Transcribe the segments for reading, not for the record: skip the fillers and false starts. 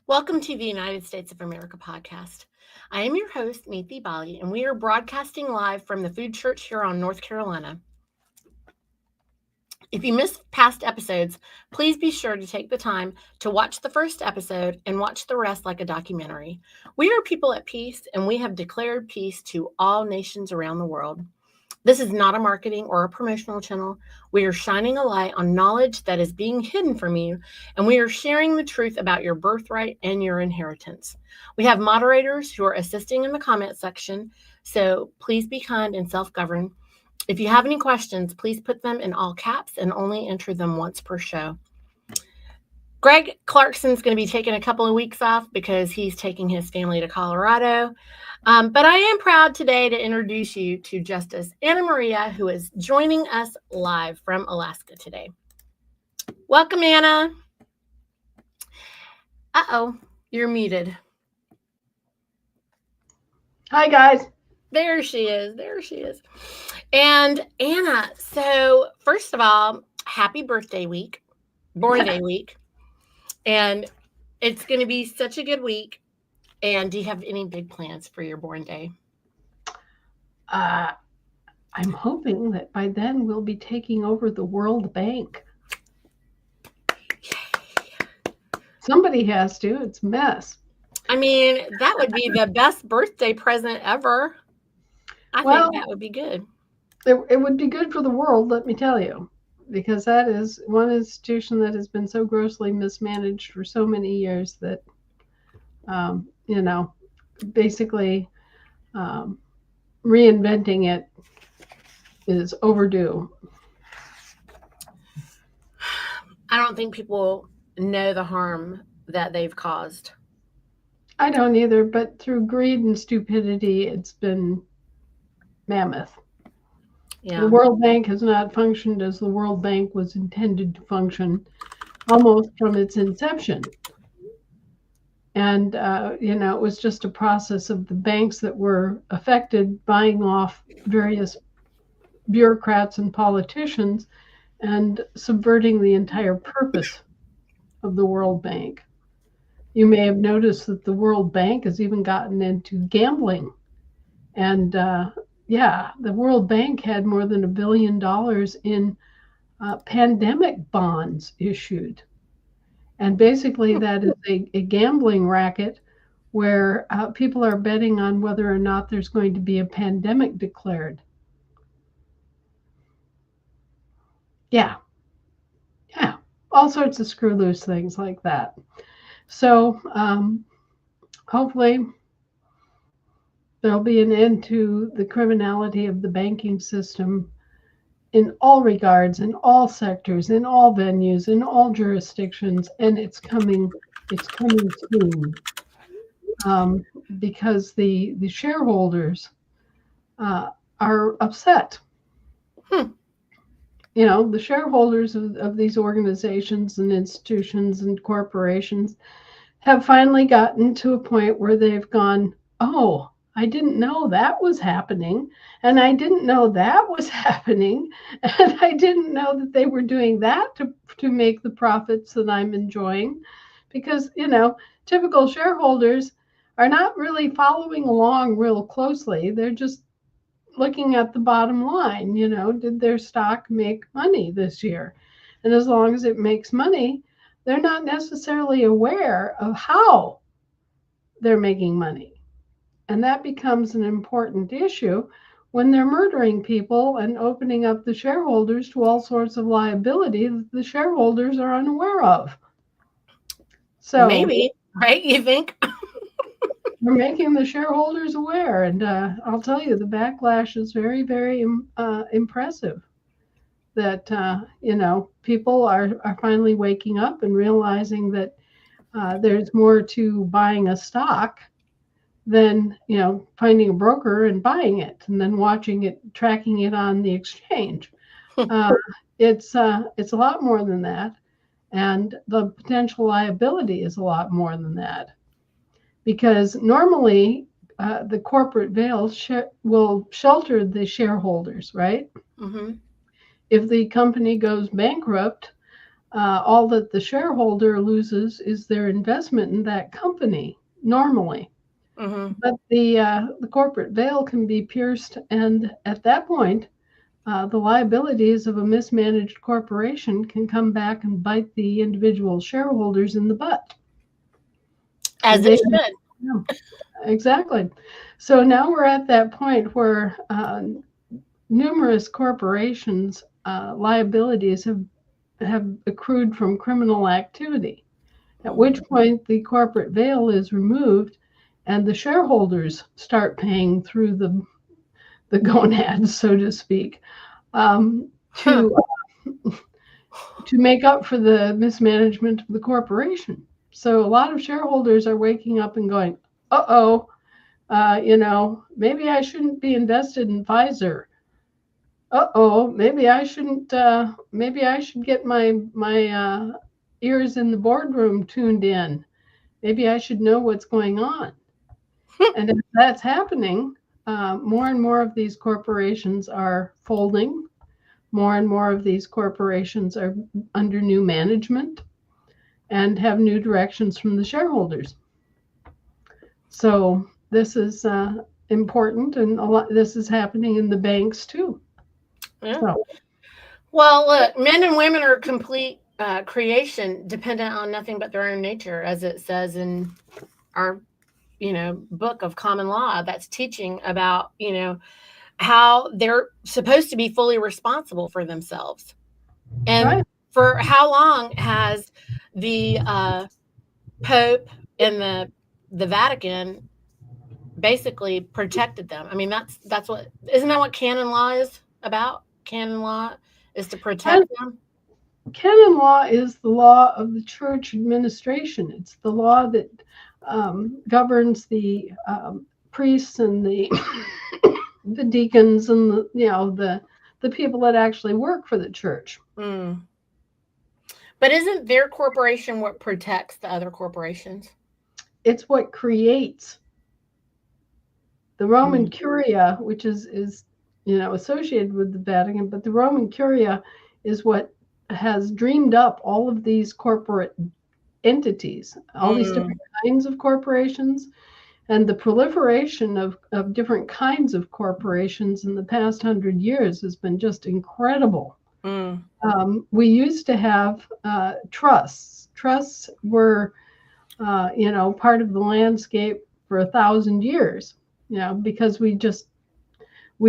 Welcome to the United States of America podcast. I am your host, Niti, and we are broadcasting live from the Food Church here on North Carolina. If you missed past episodes, please be sure to take the time to watch the first episode and watch the rest like a documentary. We are people at peace, and we have declared peace to all nations around the world. This is not a marketing or a promotional channel. We are shining a light on knowledge that is being hidden from you, and we are sharing the truth about your birthright and your inheritance. We have moderators who are assisting in the comment section, so please be kind and self-govern. If you have any questions, please put them in all caps and only enter them once per show. Greg Clarkson's going to be taking a couple of weeks off because he's taking his family to Colorado. But I am proud today to introduce you to Justice Anna Maria, who is joining us live from Alaska today. Welcome, Anna. Uh-oh, you're muted. Hi, guys. There she is. And Anna, so first of all, happy birthday week, born day week. And it's going to be such a good week. And do you have any big plans for your born day? I'm hoping that by then we'll be taking over the World Bank. Yay. Somebody has to. It's a mess. I mean, that would be the best birthday present ever. I think that would be good. It would be good for the world, let me tell you, because that is one institution that has been so grossly mismanaged for so many years that, basically reinventing it is overdue. I don't think people know the harm that they've caused. I don't either, but through greed and stupidity, it's been mammoth. Yeah. The World Bank has not functioned as the World Bank was intended to function almost from its inception. And, it was just a process of the banks that were affected buying off various bureaucrats and politicians and subverting the entire purpose of the World Bank. You may have noticed that the World Bank has even gotten into gambling. And, the World Bank had more than $1 billion in pandemic bonds issued. And basically that is a gambling racket where people are betting on whether or not there's going to be a pandemic declared. Yeah, all sorts of screw loose things like that. So hopefully there'll be an end to the criminality of the banking system in all regards, in all sectors, in all venues, in all jurisdictions, and it's coming soon. Because the shareholders are upset. The shareholders of these organizations and institutions and corporations have finally gotten to a point where they've gone, oh, I didn't know that was happening, and I didn't know that was happening, and I didn't know that they were doing that to make the profits that I'm enjoying, because, typical shareholders are not really following along real closely. They're just looking at the bottom line. Did their stock make money this year? And as long as it makes money, they're not necessarily aware of how they're making money. And that becomes an important issue when they're murdering people and opening up the shareholders to all sorts of liability that the shareholders are unaware of. So maybe, right? You think? We're making the shareholders aware. And I'll tell you, the backlash is very, very impressive. That, people are finally waking up and realizing that there's more to buying a stock than, finding a broker and buying it and then watching it, tracking it on the exchange. It's a lot more than that. And the potential liability is a lot more than that. Because normally the corporate veil will shelter the shareholders, right? Mm-hmm. If the company goes bankrupt, all that the shareholder loses is their investment in that company normally. Mm-hmm. But the corporate veil can be pierced, and at that point, the liabilities of a mismanaged corporation can come back and bite the individual shareholders in the butt. As And it they, should. yeah, exactly. So now we're at that point where numerous corporations' liabilities have accrued from criminal activity. At which point the corporate veil is removed, and the shareholders start paying through the gonads, so to speak, um, Huh. to to make up for the mismanagement of the corporation. So a lot of shareholders are waking up and going, "Uh-oh, maybe I shouldn't be invested in Pfizer. Uh-oh, maybe I shouldn't. Maybe I should get my ears in the boardroom tuned in. Maybe I should know what's going on." And if that's happening, more and more of these corporations are folding. More and more of these corporations are under new management and have new directions from the shareholders. So this is important, and a lot. This is happening in the banks too. Yeah. So Well, look, men and women are complete creation, dependent on nothing but their own nature, as it says in our, book of common law that's teaching about, how they're supposed to be fully responsible for themselves. And right, for how long has the Pope and the Vatican basically protected them? I mean, that's what isn't that what canon law is about? Canon law is to protect them. canon law is the law of the church administration. It's the law that governs the priests and the the deacons and the people that actually work for the church. Mm. But isn't their corporation what protects the other corporations? It's what creates the Roman Mm. Curia, which is associated with the Vatican, but the Roman Curia is what has dreamed up all of these corporate entities, all these Mm. different kinds of corporations, and the proliferation of different kinds of corporations in the past 100 years has been just incredible. Mm. We used to have trusts. Trusts were, part of the landscape for 1,000 years. Because we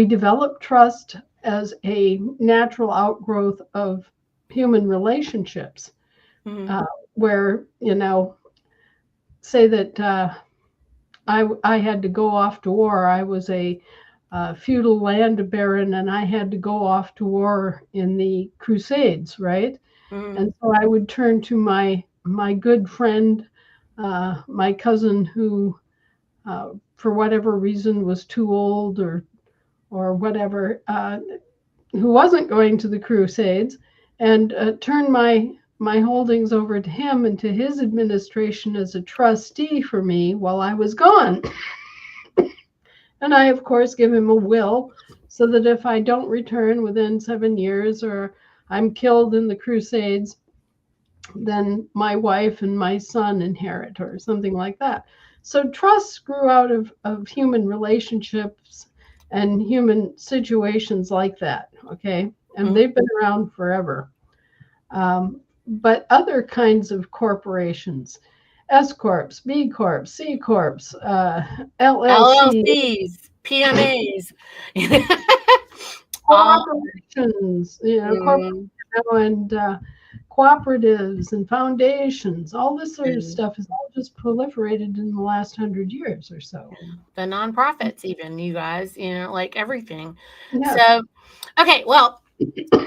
developed trust as a natural outgrowth of human relationships, Mm. uh, where say that I had to go off to war. I was a feudal land baron, and I had to go off to war in the Crusades, right? Mm. And so I would turn to my good friend, my cousin, who, for whatever reason, was too old or whatever, who wasn't going to the Crusades, and turn my holdings over to him and to his administration as a trustee for me while I was gone. And I, of course, give him a will so that if I don't return within 7 years or I'm killed in the Crusades, then my wife and my son inherit or something like that. So trust grew out of human relationships and human situations like that. Okay. And Mm. they've been around forever. But other kinds of corporations, S Corps, B Corps, C Corps, LLC, LLCs, PMAs. All. corporations, Mm. and cooperatives and foundations, all this sort of And stuff has all just proliferated in the last 100 years or so. the nonprofits, even you guys, like everything. Yes. So, okay, well,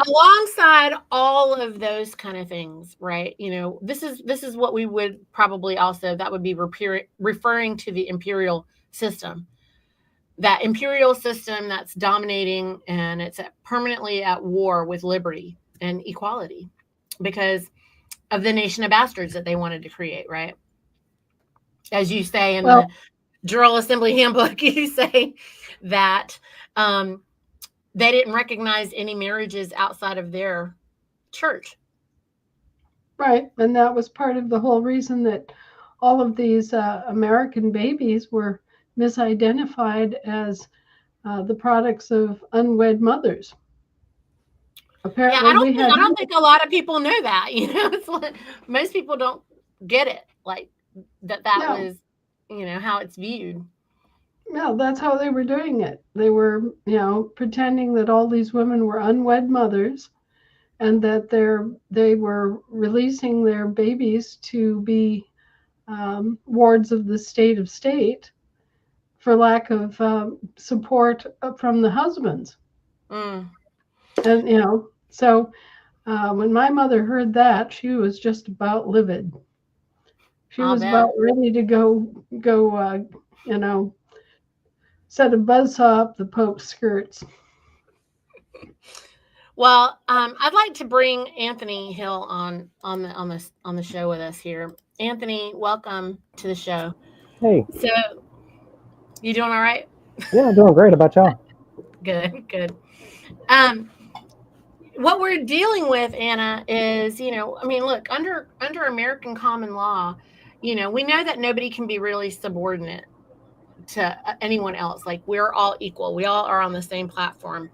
alongside all of those kind of things, right? This is what we would probably also that would be referring to the imperial system. That imperial system that's dominating and it's permanently at war with liberty and equality because of the nation of bastards that they wanted to create, right? As you say in Well, the General Assembly handbook, you say that um, they didn't recognize any marriages outside of their church. Right. And that was part of the whole reason that all of these American babies were misidentified as the products of unwed mothers. Yeah, Apparently, we had. I don't think a lot of people know that. It's like most people don't get it. Like that No, was, how it's viewed. no, that's how they were doing it. They were, pretending that all these women were unwed mothers and that they were releasing their babies to be wards of the state for lack of support from the husbands. Mm, And so when my mother heard that, she was just about livid. She I'll was bet. about ready to go you know set a buzzsaw up the Pope's skirts. Well, I'd like to bring Anthony Hill on the show with us here. Anthony, welcome to the show. Hey, So, you doing all right? yeah, I'm doing great. About y'all? Good, good. Um, what we're dealing with, Anna, is I mean, look, under American common law, we know that nobody can be really subordinate to anyone else. Like we're all equal. We all are on the same platform.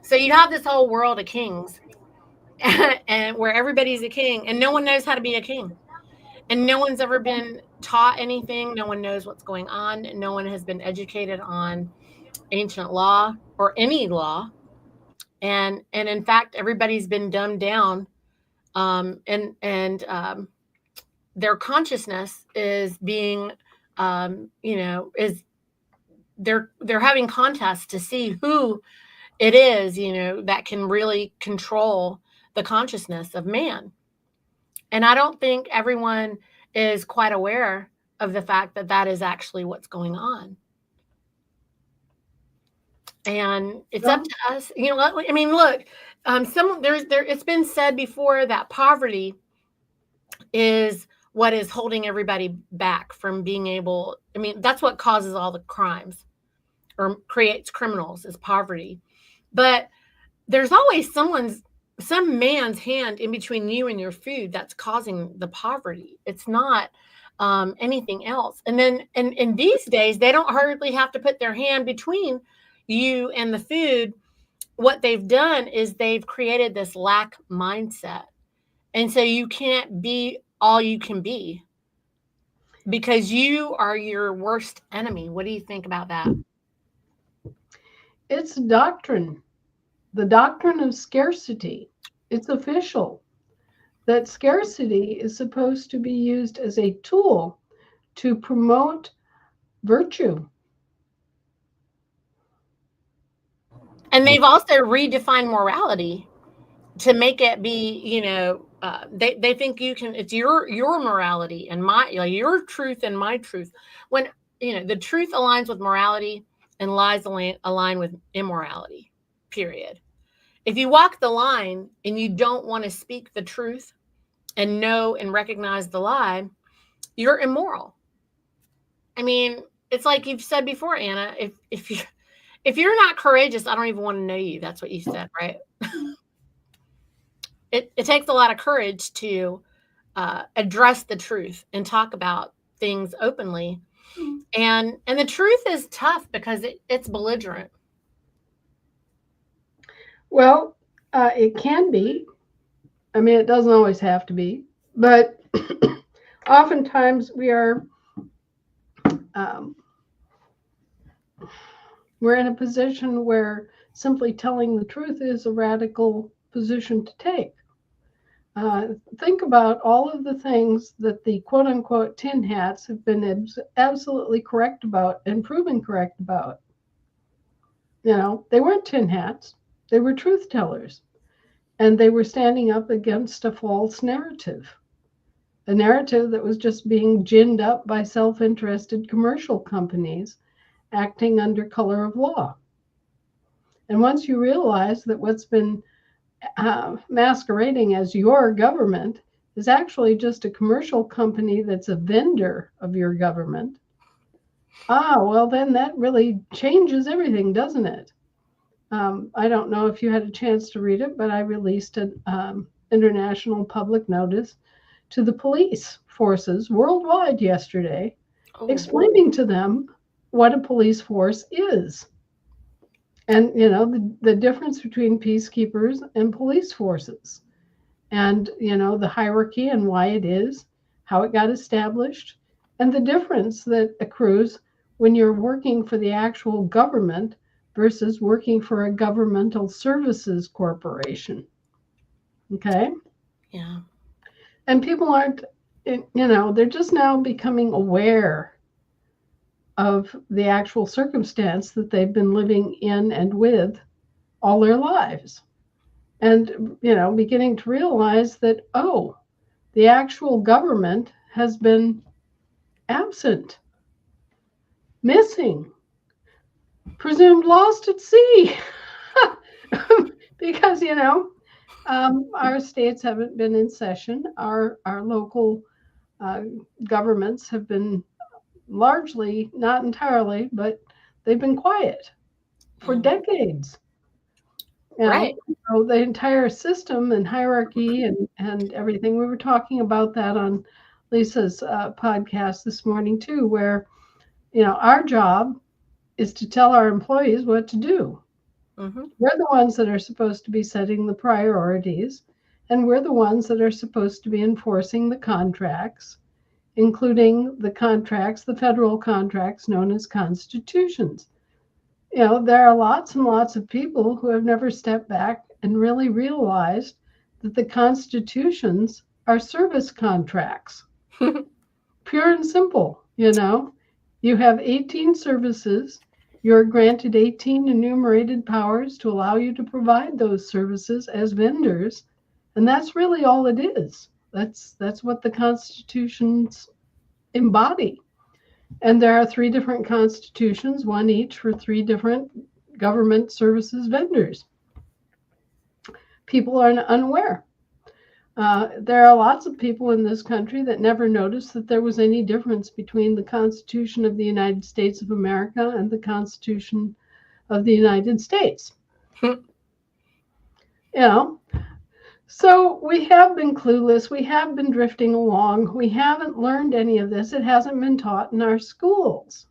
So you have this whole world of kings, and where everybody's a king, and no one knows how to be a king, and no one's ever been taught anything. No one knows what's going on. No one has been educated on ancient law or any law, and in fact, everybody's been dumbed down. And their consciousness is being, is they're having contests to see who it is, that can really control the consciousness of man. And I don't think everyone is quite aware of the fact that that is actually what's going on. And it's up Well, to us. I mean, look, it's been said before that poverty is what is holding everybody back from being able. I mean, that's what causes all the crimes or creates criminals is poverty. But there's always some man's hand in between you and your food that's causing the poverty. It's not anything else. And then and these days they don't hardly have to put their hand between you and the food. What they've done is they've created this lack mindset. And so you can't be all you can be because you are your worst enemy. What do you think about that? it's doctrine, the doctrine of scarcity. It's official that scarcity is supposed to be used as a tool to promote virtue. And they've also redefined morality to make it be, they think you can, it's your morality and your truth and my truth. When, the truth aligns with morality and lies align with immorality, period. If you walk the line and you don't want to speak the truth and know and recognize the lie, you're immoral. I mean, it's like you've said before, Anna, if you're not courageous, I don't even want to know you. That's what you said, right? It takes a lot of courage to address the truth and talk about things openly. And the truth is tough because it's belligerent. Well, it can be. I mean, it doesn't always have to be, but oftentimes um, we're in a position where simply telling the truth is a radical position to take. Think about all of the things that the quote unquote tin hats have been absolutely correct about and proven correct about. They weren't tin hats, they were truth tellers, and they were standing up against a false narrative, a narrative that was just being ginned up by self interested commercial companies acting under color of law. And once you realize that what's been masquerading as your government is actually just a commercial company that's a vendor of your government, well, then that really changes everything, doesn't it? I don't know if you had a chance to read it, but I released an international public notice to the police forces worldwide yesterday, Oh, explaining to them what a police force is. And, the difference between peacekeepers and police forces. And, the hierarchy and why it is, how it got established, and the difference that accrues when you're working for the actual government versus working for a governmental services corporation. Okay? yeah. And people aren't, they're just now becoming aware of the actual circumstance that they've been living in and with all their lives. And, beginning to realize that, oh, the actual government has been absent, missing, presumed lost at sea. Because, our states haven't been in session. Our local governments have been largely, not entirely, but they've been quiet for decades. Right. So the entire system and hierarchy and everything, we were talking about that on Lisa's podcast this morning too, where, our job is to tell our employees what to do. Mm-hmm. We're the ones that are supposed to be setting the priorities, and we're the ones that are supposed to be enforcing the contracts, including the federal contracts known as constitutions. There are lots and lots of people who have never stepped back and really realized that the constitutions are service contracts. Pure and simple, You have 18 services. You're granted 18 enumerated powers to allow you to provide those services as vendors. And that's really all it is. That's what the constitutions embody. And there are 3 different constitutions, one each for 3 different government services vendors. People are unaware. There are lots of people in this country that never noticed that there was any difference between the Constitution of the United States of America and the Constitution of the United States. So we have been clueless. We have been drifting along. We haven't learned any of this. It hasn't been taught in our schools.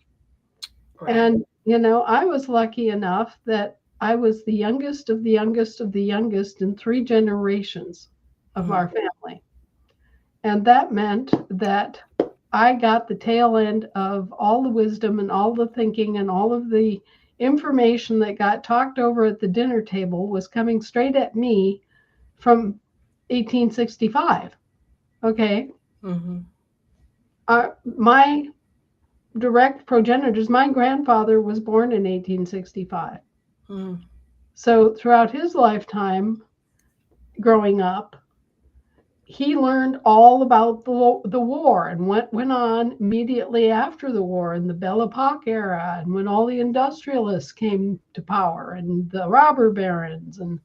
Right. And, I was lucky enough that I was the youngest of the youngest of the youngest in 3 generations of our family. And that meant that I got the tail end of all the wisdom and all the thinking and all of the information that got talked over at the dinner table was coming straight at me from 1865. Okay. Mm-hmm. My direct progenitors, my grandfather was born in 1865. Mm. So throughout his lifetime, growing up, he learned all about the war and what went on immediately after the war in the Belle Epoque era, and when all the industrialists came to power and the robber barons and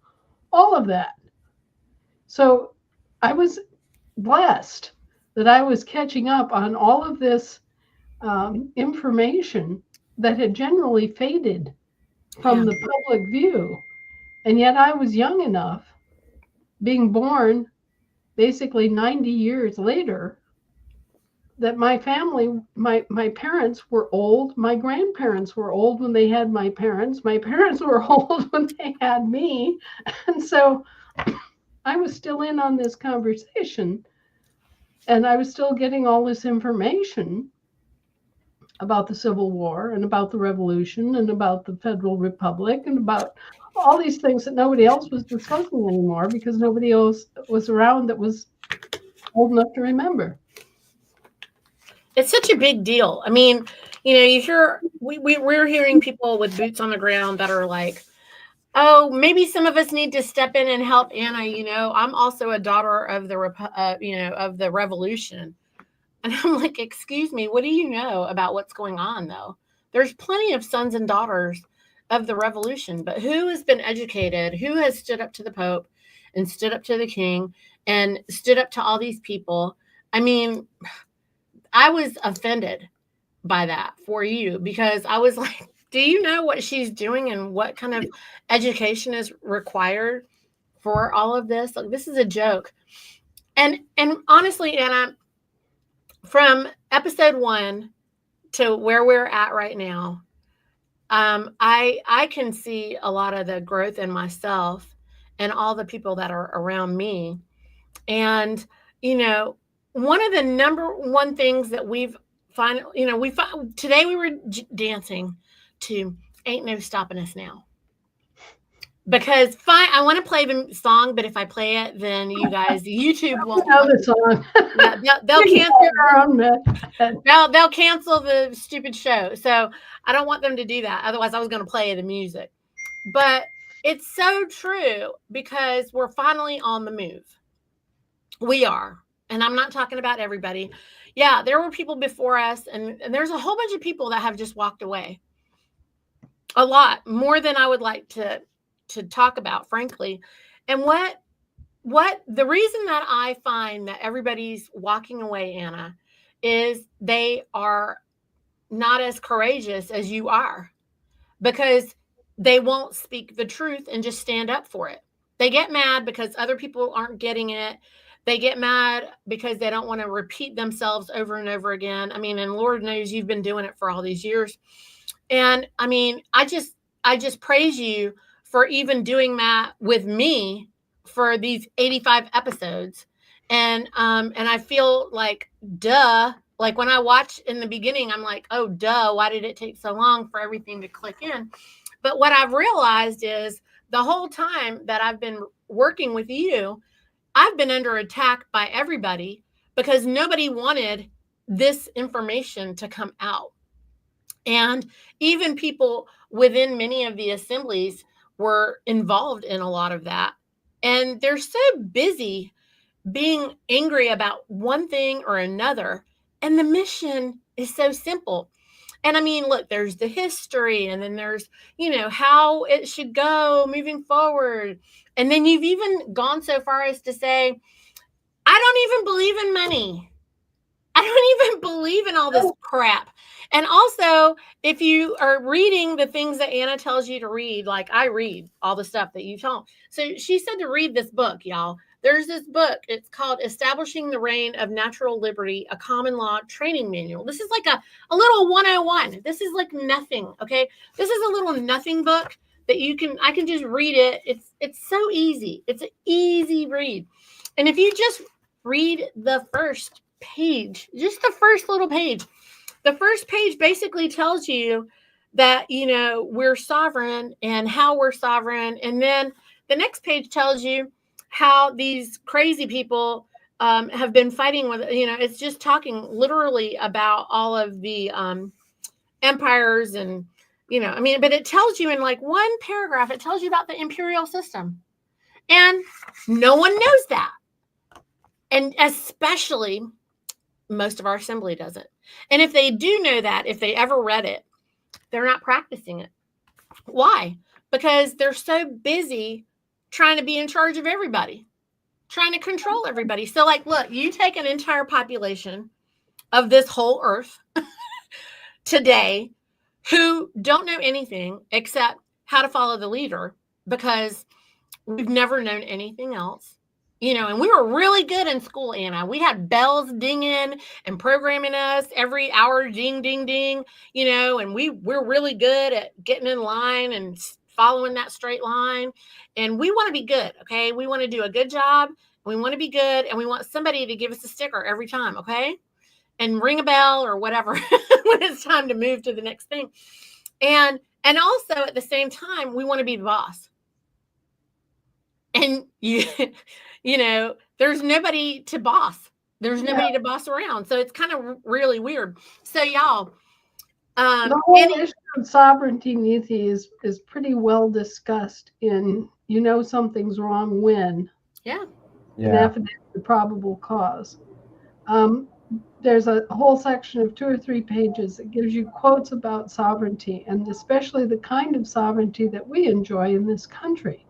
all of that. So I was blessed that I was catching up on all of this information that had generally faded from the public view. And yet I was young enough, being born basically 90 years later, that my family, my parents were old. My grandparents were old when they had my parents. My parents were old when they had me. And so I was still in on this conversation, and I was still getting all this information about the Civil War and about the Revolution and about the Federal Republic and about all these things that nobody else was discussing anymore because nobody else was around that was old enough to remember. It's such a big deal. I mean, you hear, we're hearing people with boots on the ground that are like, oh, maybe some of us need to step in and help Anna. I'm also a daughter of the, of the Revolution. And I'm like, excuse me, what do you know about what's going on, though? There's plenty of sons and daughters of the Revolution, but who has been educated? Who has stood up to the Pope and stood up to the King and stood up to all these people? I mean, I was offended by that for you because I was like, do you know what she's doing and what kind of education is required for all of this? Like, this is a joke. And honestly, Anna, from episode 1 to where we're at right now, I can see a lot of the growth in myself and all the people that are around me. And you know, one of the number one things that we've find, we find today we were dancing to "Ain't No Stopping Us Now." Because fine, I want to play the song, but if I play it, then you guys, YouTube won't know let the me. song. Yeah, they'll We can cancel. play our own method. They'll cancel the stupid show. So I don't want them to do that. Otherwise, I was going to play the music. But it's so true because we're finally on the move. We are. And I'm not talking about everybody. Yeah, there were people before us, and there's a whole bunch of people that have just walked away. A lot more than I would like to talk about, frankly. And what the reason that I find that everybody's walking away, Anna, is they are not as courageous as you are, because they won't speak the truth and just stand up for it. They get mad because other people aren't getting it. They get mad because they don't want to repeat themselves over and over again. I mean, and Lord knows you've been doing it for all these years. And I mean, I just praise you for even doing that with me for these 85 episodes. And I feel like, duh, like when I watch in the beginning, I'm like, oh duh, why did it take so long for everything to click in? But what I've realized is the whole time that I've been working with you, I've been under attack by everybody because nobody wanted this information to come out. And even people within many of the assemblies were involved in a lot of that. And they're so busy being angry about one thing or another. And the mission is so simple. And I mean, look, there's the history, and then there's, how it should go moving forward. And then you've even gone so far as to say, I don't even believe in money. I don't even believe in all this crap. And also, if you are reading the things that Anna tells you to read, like I read all the stuff that you tell. So she said to read this book, y'all. There's this book. It's called Establishing the Reign of Natural Liberty, a Common Law Training Manual. This is like a little 101. This is like nothing, okay? This is a little nothing book that I can just read it. It's so easy. It's an easy read. And if you just read the first page, just the first little page. The first page basically tells you that, we're sovereign and how we're sovereign. And then the next page tells you how these crazy people have been fighting with, it's just talking literally about all of the empires and, but it tells you in like one paragraph, it tells you about the imperial system. And no one knows that. And especially most of our assembly doesn't. And if they do know that, if they ever read it, they're not practicing it. Why? Because they're so busy trying to be in charge of everybody, trying to control everybody. So, like, look, you take an entire population of this whole earth today who don't know anything except how to follow the leader, because we've never known anything else. And we were really good in school, Anna. We had bells dinging and programming us every hour, ding, ding, ding, and we're really good at getting in line and following that straight line. And we want to be good, okay? We want to do a good job. We want to be good, and we want somebody to give us a sticker every time, okay? And ring a bell or whatever when it's time to move to the next thing. And also at the same time, we want to be the boss. And there's nobody to boss. There's nobody to boss around. So it's kind of really weird. So y'all, the whole issue of sovereignty, Niti, is pretty well discussed in something's wrong when. Yeah. An affidavit of probable cause. There's a whole section of 2 or 3 pages that gives you quotes about sovereignty, and especially the kind of sovereignty that we enjoy in this country.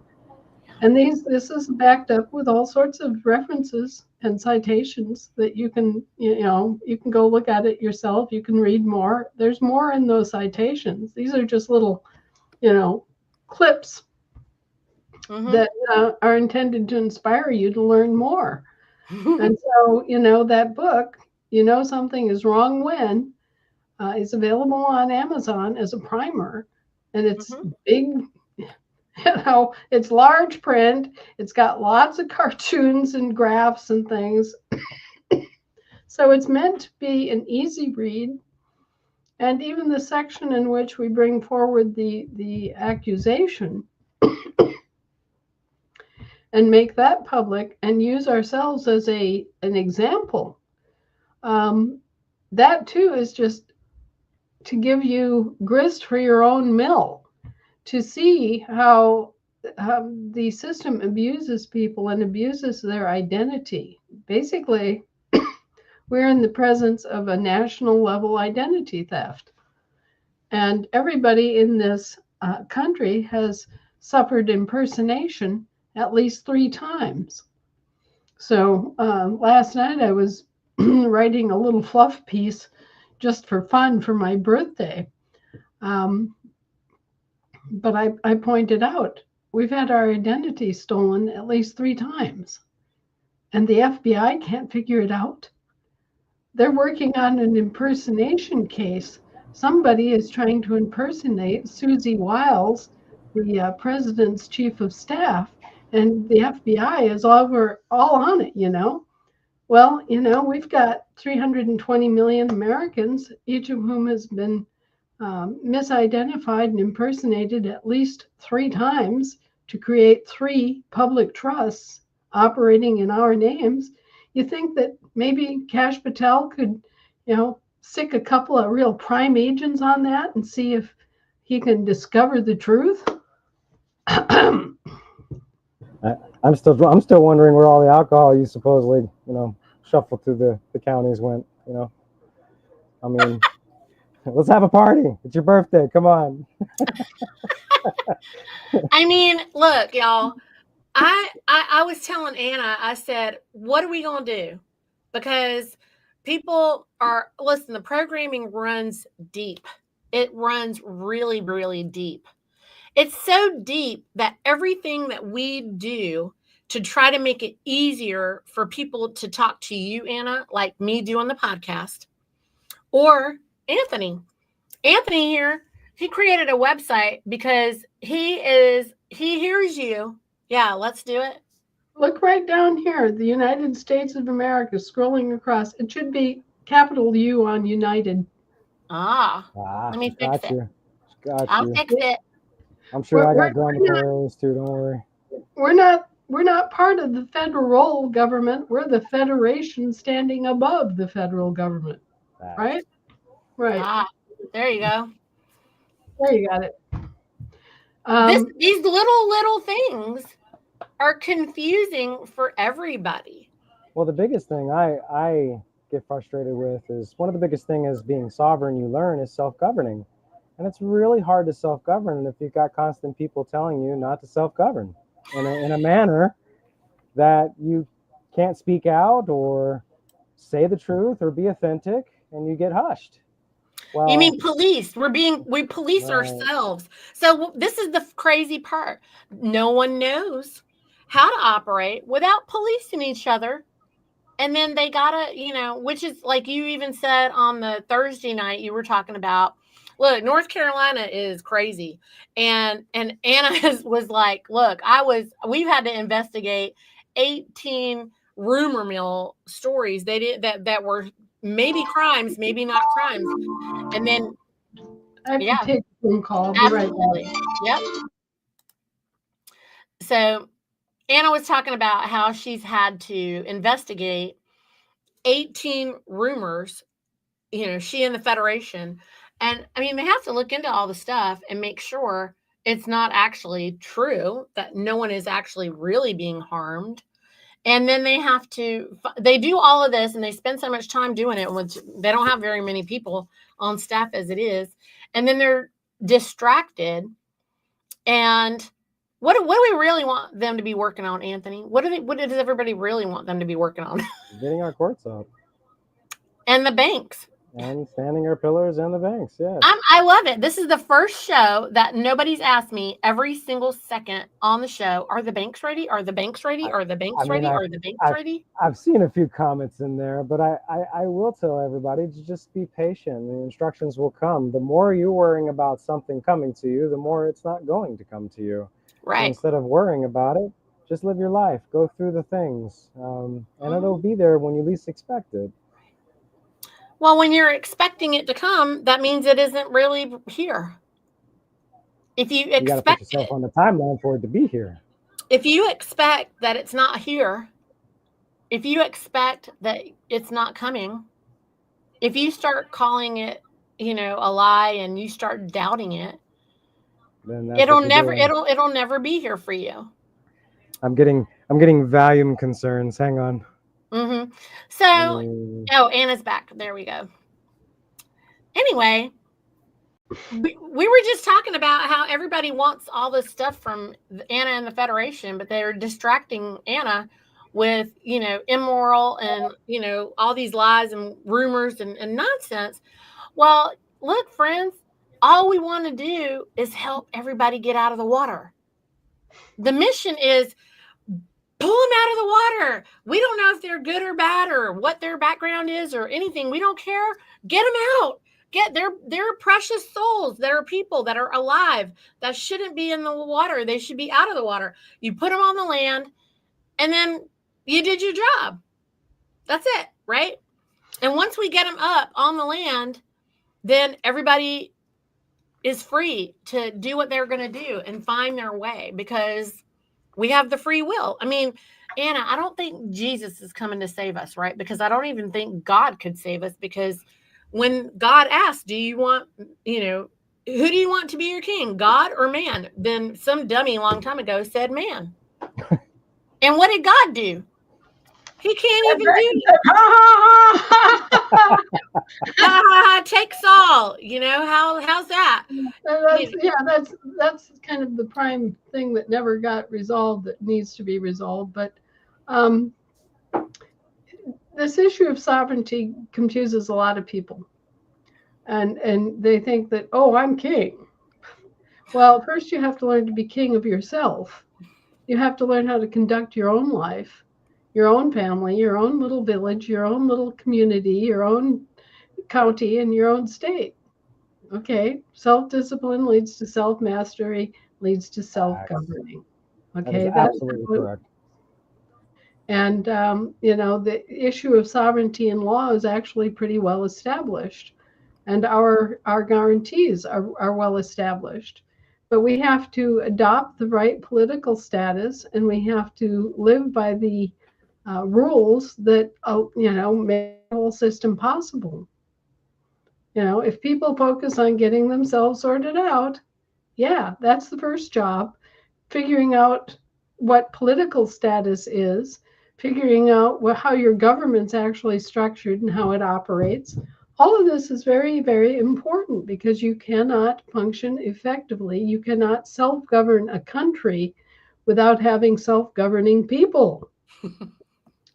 And this is backed up with all sorts of references and citations that you can go look at it yourself. You can read more. There's more in those citations. These are just little, clips that are intended to inspire you to learn more. And so, that book, something is wrong when, is available on Amazon as a primer. And it's big, it's large print. It's got lots of cartoons and graphs and things. So it's meant to be an easy read. And even the section in which we bring forward the accusation and make that public and use ourselves as an example, that too is just to give you grist for your own mill, to see how the system abuses people and abuses their identity. Basically, we're in the presence of a national level identity theft. And everybody in this country has suffered impersonation at least 3 times. So last night I was writing a little fluff piece just for fun for my birthday. But I pointed out, we've had our identity stolen at least 3 times. And the FBI can't figure it out. They're working on an impersonation case. Somebody is trying to impersonate Susie Wiles, the president's chief of staff, and the FBI is all on it, Well, we've got 320 million Americans, each of whom has been misidentified and impersonated at least 3 times to create 3 public trusts operating in our names. You think that maybe Kash Patel could, stick a couple of real prime agents on that and see if he can discover the truth? I'm still wondering where all the alcohol you supposedly, shuffled through the counties went. I mean, let's have a party. It's your birthday. Come on. I mean, look, y'all. I was telling Anna, I said, what are we going to do? Because people listen, the programming runs deep. It runs really, really deep. It's so deep that everything that we do to try to make it easier for people to talk to you, Anna, like me doing the podcast, or Anthony here, he created a website because he hears you. Yeah, let's do it. Look right down here, the United States of America, scrolling across. It should be capital U on United. Let me fix it. I'll fix it. I'm sure I got grammar errors too. Don't worry. We're not part of the federal government. We're the federation standing above the federal government. Right? Right. There you go. There you got it. These little things are confusing for everybody. Well, the biggest thing I get frustrated with is one of the biggest things is being sovereign. You learn is self-governing, and it's really hard to self-govern if you've got constant people telling you not to self-govern in a manner that you can't speak out or say the truth or be authentic, and you get hushed. Well, you mean police? We police ourselves. So this is the crazy part. No one knows how to operate without policing each other. And then they gotta, which is like you even said on the Thursday night you were talking about, look, North Carolina is crazy. And Anna was like, look, we've had to investigate 18 rumor mill stories they did that were maybe crimes, maybe not crimes. And then I have to take a phone call. Absolutely. Right. Yep. So Anna was talking about how she's had to investigate 18 rumors, she and the Federation. And I mean, they have to look into all the stuff and make sure it's not actually true, that no one is actually really being harmed. And then they do all of this and they spend so much time doing it, which they don't have very many people on staff as it is. And then they're distracted. And what do we really want them to be working on, Anthony? What does everybody really want them to be working on? Getting our courts up. And the banks. And standing are pillars and the banks. Yes. I love it. This is the first show that nobody's asked me every single second on the show. Are the banks ready? Are the banks ready? I, Are the I banks mean, ready? I've, Are the banks I've, ready? I've seen a few comments in there, but I will tell everybody to just be patient. The instructions will come. The more you're worrying about something coming to you, the more it's not going to come to you. So Right. instead of worrying about it, just live your life, go through the things, and it'll Mhm. be there when you least expect it. Well, when you're expecting it to come, that means it isn't really here. If you You got to put expect yourself it, on the timeline for it to be here. if you expect that it's not here, if you expect that it's not coming, if you start calling it, a lie and you start doubting it, Then that's it'll what you're never doing. it'll never be here for you. I'm getting volume concerns. Hang on. Mm-hmm. So, Mm, Anna's back. There we go. Anyway, we were just talking about how everybody wants all this stuff from Anna and the Federation, but they're distracting Anna with, immoral and, all these lies and rumors and nonsense. Well, look, friends, all we want to do is help everybody get out of the water. The mission is pull them out of the water. We don't know if they're good or bad or what their background is or anything. We don't care. Get them out. They're precious souls. There are people that are alive that shouldn't be in the water. They should be out of the water. You put them on the land, and then you did your job. That's it, right? And once we get them up on the land, then everybody is free to do what they're going to do and find their way because we have the free will. I mean, Anna, I don't think Jesus is coming to save us, right? Because I don't even think God could save us because when God asked, do you want, who do you want to be your king, God or man? Then some dummy a long time ago said man. And what did God do? He can't even do it. Take Saul. How's that? That's kind of the prime thing that never got resolved that needs to be resolved. But um, this issue of sovereignty confuses a lot of people, and they think that, oh, I'm king. Well, first you have to learn to be king of yourself. You have to learn how to conduct your own life, your own family, your own little village, your own little community, your own county, and your own state. Okay, self-discipline leads to self-mastery, leads to facts. self-governing. That is Okay, that's absolutely what, correct. and the issue of sovereignty in law is actually pretty well established, and our guarantees are well established. But we have to adopt the right political status, and we have to live by the rules that make the whole system possible. If people focus on getting themselves sorted out, yeah, that's the first job. Figuring out what political status is, figuring out how your government's actually structured and how it operates. All of this is very, very important because you cannot function effectively. You cannot self govern a country without having self governing people.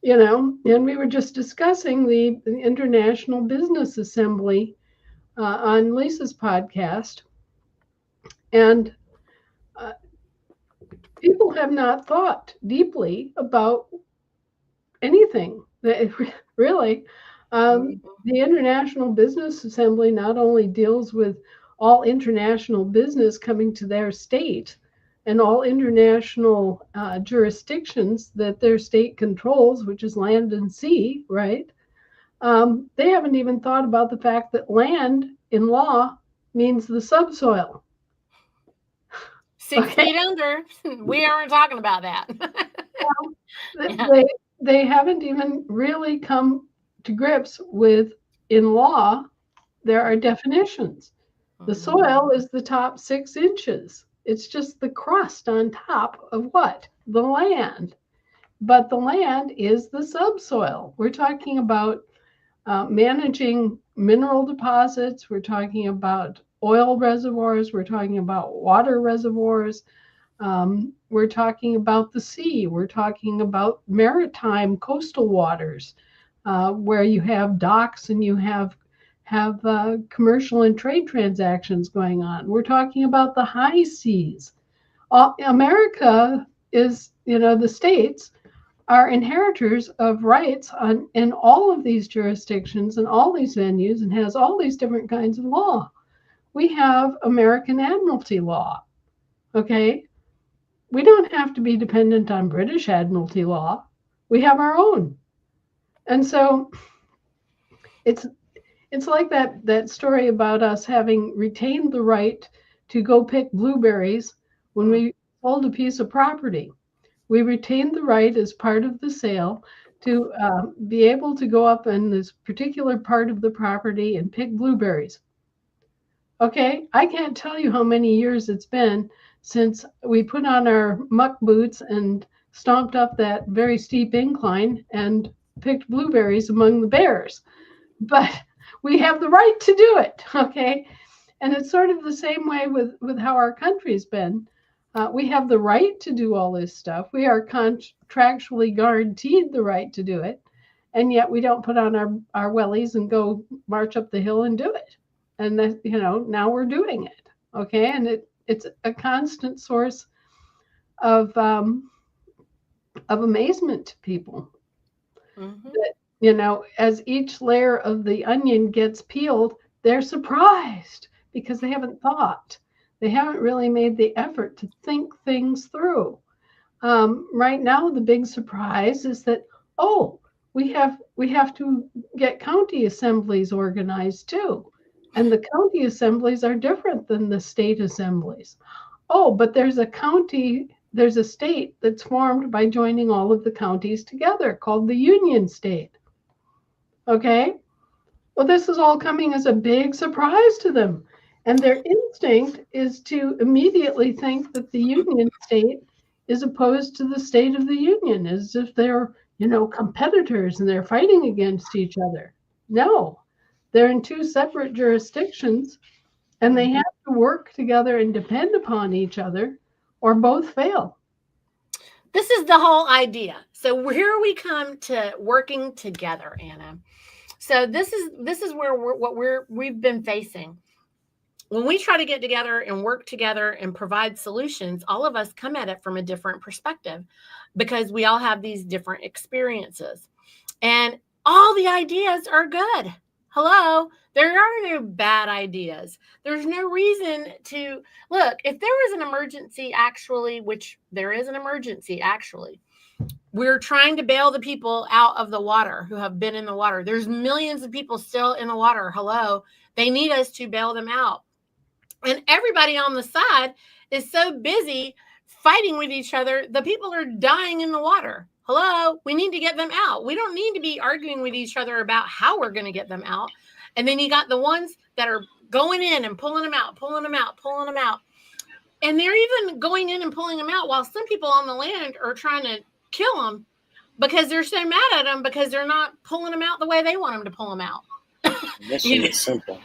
And we were just discussing the International Business Assembly on Lisa's podcast. And uh, people have not thought deeply about anything. Really, the International Business Assembly not only deals with all international business coming to their state and all international jurisdictions that their state controls, which is land and sea, right? They haven't even thought about the fact that land in law means the subsoil. 6 Okay. feet under. We aren't talking about that. Yeah. They haven't even really come to grips with, in law, there are definitions. The soil is the top 6 inches. It's just the crust on top of what? The land. But the land is the subsoil. We're talking about managing mineral deposits. We're talking about oil reservoirs. We're talking about water reservoirs. We're talking about the sea. We're talking about maritime coastal waters where you have docks and you have have commercial and trade transactions going on. We're talking about the high seas. America is, the states are inheritors of rights in all of these jurisdictions and all these venues and has all these different kinds of law. We have American admiralty law, okay? We don't have to be dependent on British admiralty law. We have our own. And so it's like that story about us having retained the right to go pick blueberries when we sold a piece of property. We retained the right as part of the sale to be able to go up in this particular part of the property and pick blueberries. Okay, I can't tell you how many years it's been since we put on our muck boots and stomped up that very steep incline and picked blueberries among the bears. But we have the right to do it, okay? And it's sort of the same way with how our country's been. We have the right to do all this stuff. We are contractually guaranteed the right to do it. And yet we don't put on our wellies and go march up the hill and do it. And that, now we're doing it, okay? And it's a constant source of amazement to people. Mm-hmm. That, as each layer of the onion gets peeled, they're surprised because they haven't thought. They haven't really made the effort to think things through. Right now, the big surprise is that, we have to get county assemblies organized too. And the county assemblies are different than the state assemblies. But there's a state that's formed by joining all of the counties together called the Union State. Okay? Well, this is all coming as a big surprise to them. And their instinct is to immediately think that the Union State is opposed to the State of the Union, as if they're, competitors and they're fighting against each other. No, they're in two separate jurisdictions, and they have to work together and depend upon each other, or both fail. This is the whole idea. So here we come to working together, Anna. So this is where we've been facing. When we try to get together and work together and provide solutions, all of us come at it from a different perspective because we all have these different experiences. And all the ideas are good. Hello, there are no bad ideas. There's no reason to look. If there was an emergency, actually, which there is an emergency, actually, we're trying to bail the people out of the water who have been in the water. There's millions of people still in the water. Hello, they need us to bail them out. And everybody on the side is so busy fighting with each other. The people are dying in the water. Hello, we need to get them out. We don't need to be arguing with each other about how we're going to get them out. And then you got the ones that are going in and pulling them out. And they're even going in and pulling them out while some people on the land are trying to kill them because they're so mad at them because they're not pulling them out the way they want them to pull them out. Mission is simple.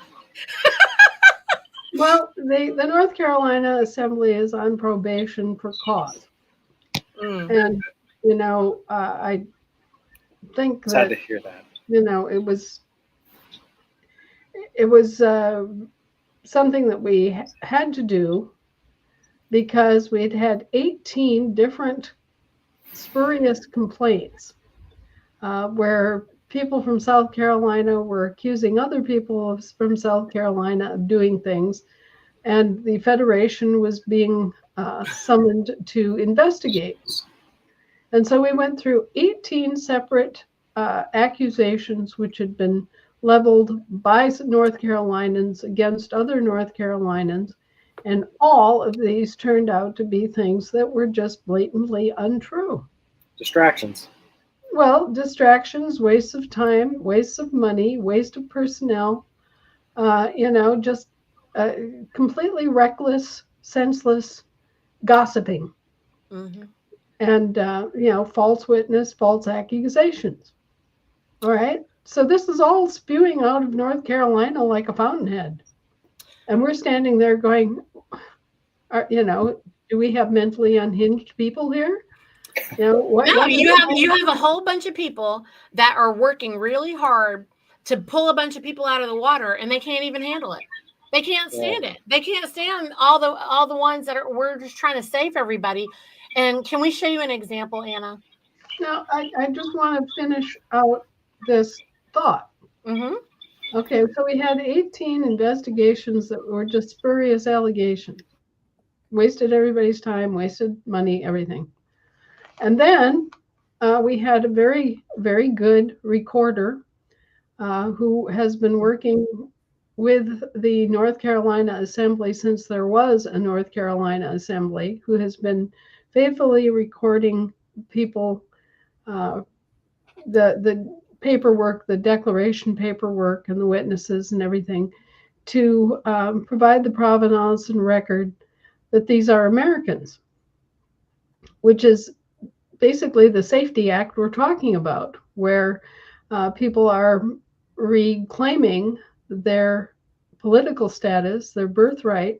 Well, the North Carolina Assembly is on probation for cause. And, I think It's that, sad to hear that. it was something that we had to do because we'd had 18 different spurious complaints where people from South Carolina were accusing other people from South Carolina of doing things, and the Federation was being summoned to investigate. And so we went through 18 separate accusations which had been leveled by North Carolinians against other North Carolinians, and all of these turned out to be things that were just blatantly untrue. Distractions. Well, distractions, waste of time, waste of money, waste of personnel, just completely reckless, senseless gossiping. Mm-hmm. And, false witness, false accusations. All right. So this is all spewing out of North Carolina like a fountainhead. And we're standing there going, do we have mentally unhinged people here? You have a whole bunch of people that are working really hard to pull a bunch of people out of the water, and they can't even handle it. They can't stand it. They can't stand all the ones that we're just trying to save everybody. And can we show you an example, Anna? Now, I just want to finish out this thought. Mm-hmm. Okay, so we had 18 investigations that were just spurious allegations. Wasted everybody's time, wasted money, everything. And then we had a very, very good recorder who has been working with the North Carolina Assembly since there was a North Carolina Assembly, who has been faithfully recording people, the paperwork, the declaration paperwork, and the witnesses and everything, to provide the provenance and record that these are Americans, which is basically the Safety Act we're talking about, where people are reclaiming their political status, their birthright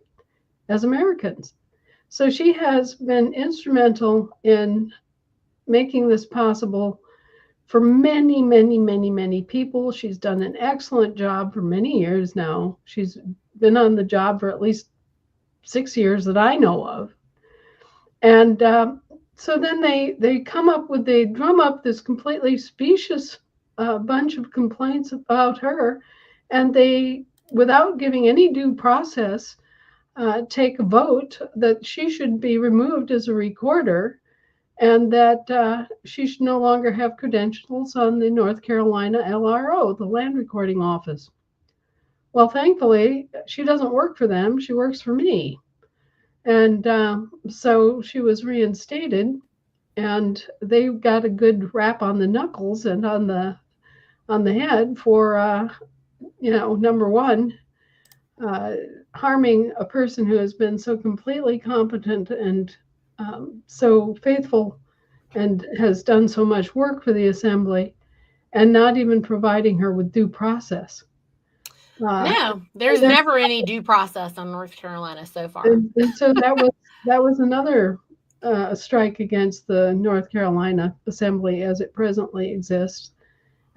as Americans. So she has been instrumental in making this possible for many, many, many, many people. She's done an excellent job for many years now. She's been on the job for at least 6 years that I know of. And so then they come up with, they drum up this completely specious bunch of complaints about her, and they, without giving any due process, take a vote that she should be removed as a recorder, and that she should no longer have credentials on the North Carolina LRO, the Land Recording Office. Well, thankfully, she doesn't work for them. She works for me. And so she was reinstated, and they got a good rap on the knuckles and on the head for, number one, harming a person who has been so completely competent and so faithful and has done so much work for the assembly, and not even providing her with due process. No, there's never any due process on North Carolina so far. And so that was another strike against the North Carolina Assembly as it presently exists.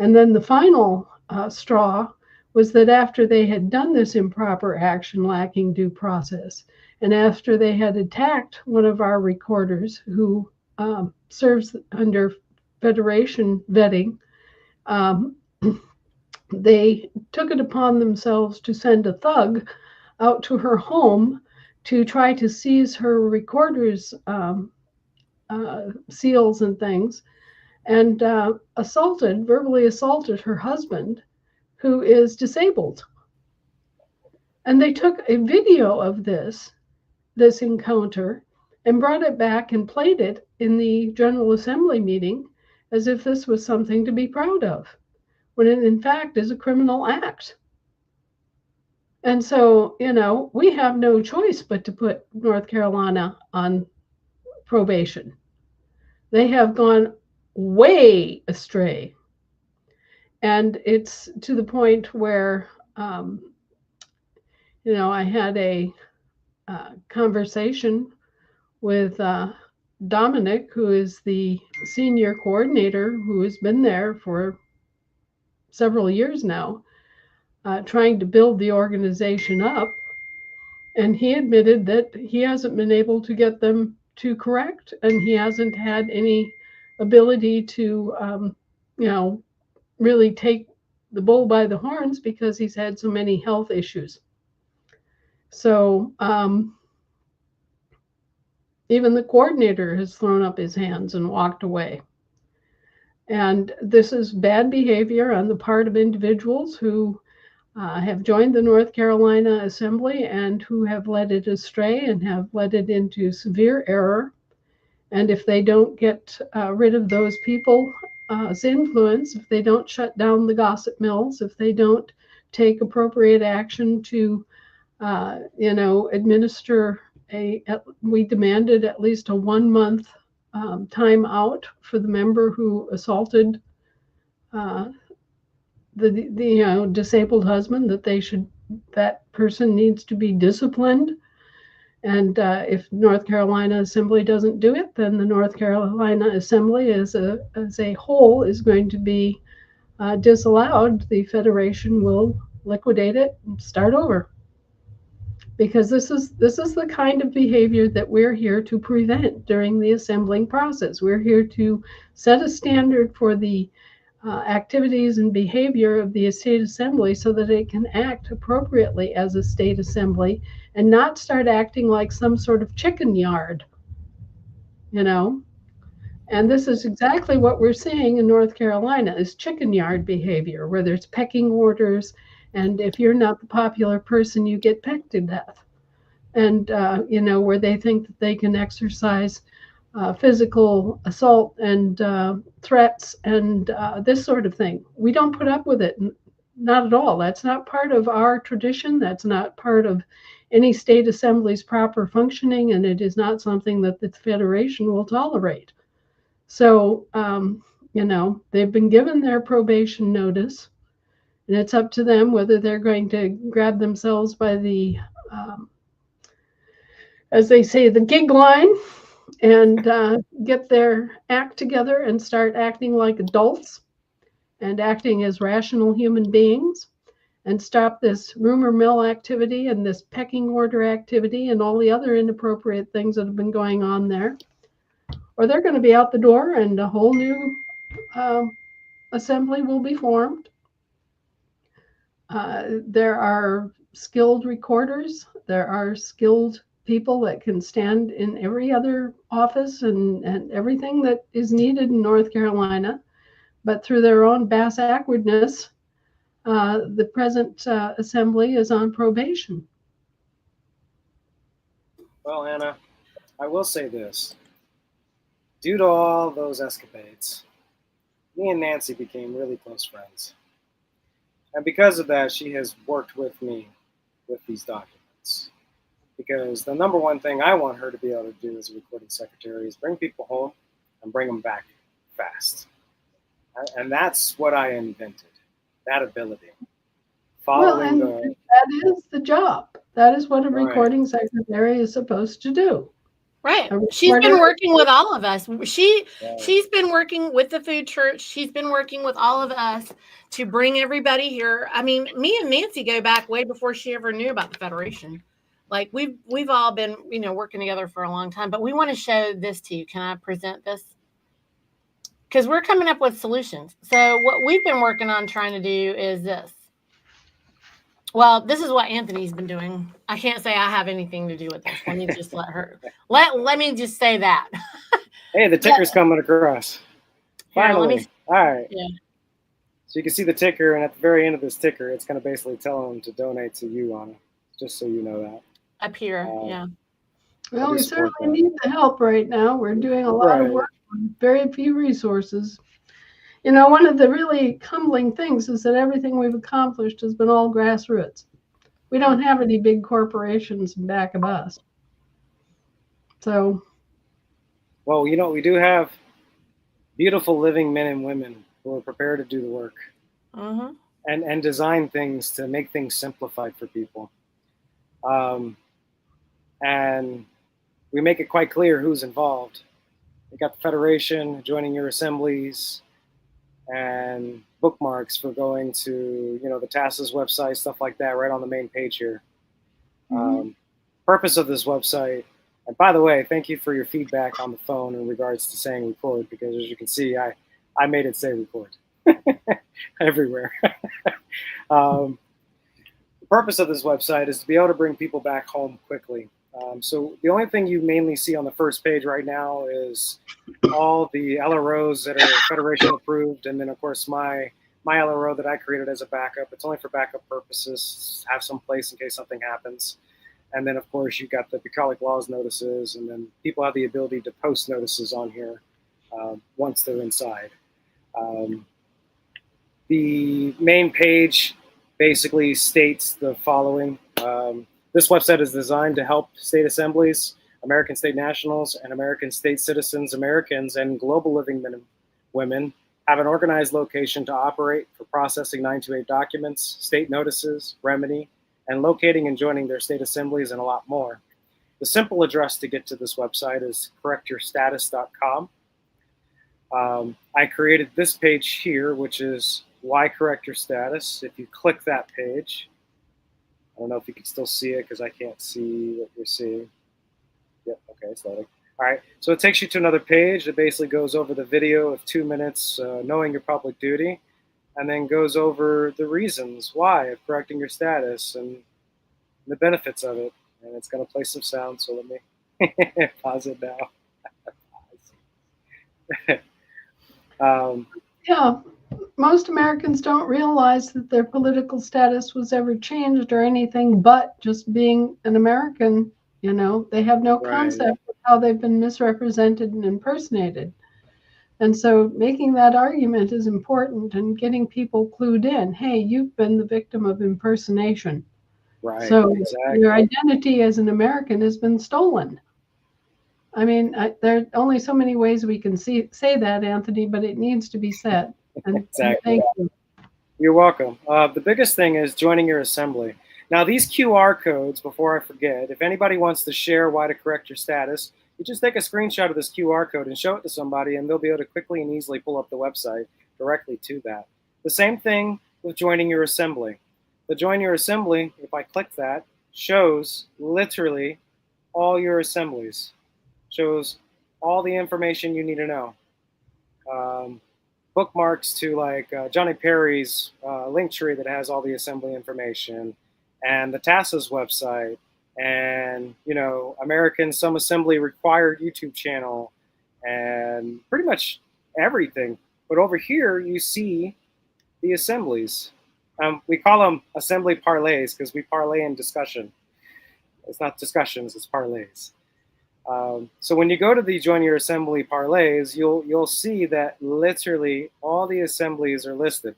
And then the final straw was that after they had done this improper action lacking due process, and after they had attacked one of our recorders who serves under Federation vetting, they took it upon themselves to send a thug out to her home to try to seize her recorder's seals and things, and verbally assaulted her husband, who is disabled. And they took a video of this encounter and brought it back and played it in the General Assembly meeting as if this was something to be proud of, when it in fact is a criminal act. And so, we have no choice but to put North Carolina on probation. They have gone way astray. And it's to the point where, I had a conversation with Dominic, who is the senior coordinator who has been there for several years now, trying to build the organization up. And he admitted that he hasn't been able to get them to correct, and he hasn't had any ability to, really take the bull by the horns because he's had so many health issues. So even the coordinator has thrown up his hands and walked away. And this is bad behavior on the part of individuals who have joined the North Carolina Assembly and who have led it astray and have led it into severe error. And if they don't get rid of those people's influence, if they don't shut down the gossip mills, if they don't take appropriate action to, administer we demanded at least a 1 month time out for the member who assaulted the disabled husband, that person needs to be disciplined. And if North Carolina Assembly doesn't do it, then the North Carolina Assembly as a whole is going to be disallowed, the Federation will liquidate it and start over. Because this is the kind of behavior that we're here to prevent during the assembling process. We're here to set a standard for the activities and behavior of the state assembly so that it can act appropriately as a state assembly and not start acting like some sort of chicken yard, you know. And this is exactly what we're seeing in North Carolina is chicken yard behavior, where there's pecking orders, and if you're not the popular person, you get pecked to death. And where they think that they can exercise physical assault and threats and this sort of thing. We don't put up with it, not at all. That's not part of our tradition. That's not part of any state assembly's proper functioning, and it is not something that the Federation will tolerate. So, they've been given their probation notice, and it's up to them whether they're going to grab themselves by the as they say, the gig line and get their act together and start acting like adults and acting as rational human beings and stop this rumor mill activity and this pecking order activity and all the other inappropriate things that have been going on there. Or they're going to be out the door and a whole new assembly will be formed. There are skilled recorders. There are skilled people that can stand in every other office and everything that is needed in North Carolina. But through their own bass-backwardness, the present assembly is on probation. Well, Anna, I will say this. Due to all those escapades, me and Nancy became really close friends. And because of that, she has worked with me with these documents. Because the number one thing I want her to be able to do as a recording secretary is bring people home and bring them back fast. And that's what I invented, that ability. That is the job. That is what a recording secretary is supposed to do. Right. She's been working with all of us. She's been working with the food church. She's been working with all of us to bring everybody here. I mean, me and Nancy go back way before she ever knew about the Federation. Like we've all been, working together for a long time, but we want to show this to you. Can I present this? Because we're coming up with solutions. So what we've been working on trying to do is this. Well, this is what Anthony's been doing. I can't say I have anything to do with this. Let me just let me just say that. Hey, the ticker's coming across. Finally. All right. Yeah. So you can see the ticker, and at the very end of this ticker, it's going to basically tell them to donate to you, Anna, just so you know that. Up here, yeah. Well, we certainly need the help right now. We're doing a lot of work with very few resources. One of the really humbling things is that everything we've accomplished has been all grassroots. We don't have any big corporations back of us. So. Well, we do have beautiful living men and women who are prepared to do the work and design things to make things simplified for people. And we make it quite clear who's involved. We got the Federation joining your assemblies and bookmarks for going to, the TASA's website, stuff like that, right on the main page here. Purpose of this website, and by the way, thank you for your feedback on the phone in regards to saying record, because as you can see, I made it say record everywhere. The purpose of this website is to be able to bring people back home quickly. So the only thing you mainly see on the first page right now is all the LROs that are Federation approved, and then of course my LRO that I created as a backup. It's only for backup purposes, have some place in case something happens. And then of course you've got the bucolic laws notices, and then people have the ability to post notices on here once they're inside. The main page basically states the following. This website is designed to help state assemblies, American state nationals, and American state citizens, Americans, and global living men and women have an organized location to operate for processing 928 documents, state notices, remedy, and locating and joining their state assemblies, and a lot more. The simple address to get to this website is correctyourstatus.com. I created this page here, which is Why correct your status? If you click that page, I don't know if you can still see it because I can't see what you're seeing. Yep, okay, it's loading. All right, so it takes you to another page that basically goes over the video of 2 minutes, knowing your public duty, and then goes over the reasons why of correcting your status and the benefits of it. And it's going to play some sound, so let me pause it now. Yeah, most Americans don't realize that their political status was ever changed or anything but just being an American. You know, they have no concept of how they've been misrepresented and impersonated. And so making that argument is important and getting people clued in. Hey, you've been the victim of impersonation. Right. So exactly. your identity as an American has been stolen. I mean, there are only so many ways we can say that, Anthony, but it needs to be said. And exactly. Thank you. You're welcome. The biggest thing is joining your assembly. Now, these QR codes, before I forget, if anybody wants to share why to correct your status, you just take a screenshot of this QR code and show it to somebody, and they'll be able to quickly and easily pull up the website directly to that. The same thing with joining your assembly. The Join Your Assembly, if I click that, shows literally all your assemblies. Shows all the information you need to know. Bookmarks to like Johnny Perry's link tree that has all the assembly information, and the TASA's website, and American Some Assembly Required YouTube channel, and pretty much everything. But over here you see the assemblies. We call them assembly parlays because we parlay in discussion. It's not discussions, it's parlays. So when you go to the Join Your Assembly parlays, you'll see that literally all the assemblies are listed.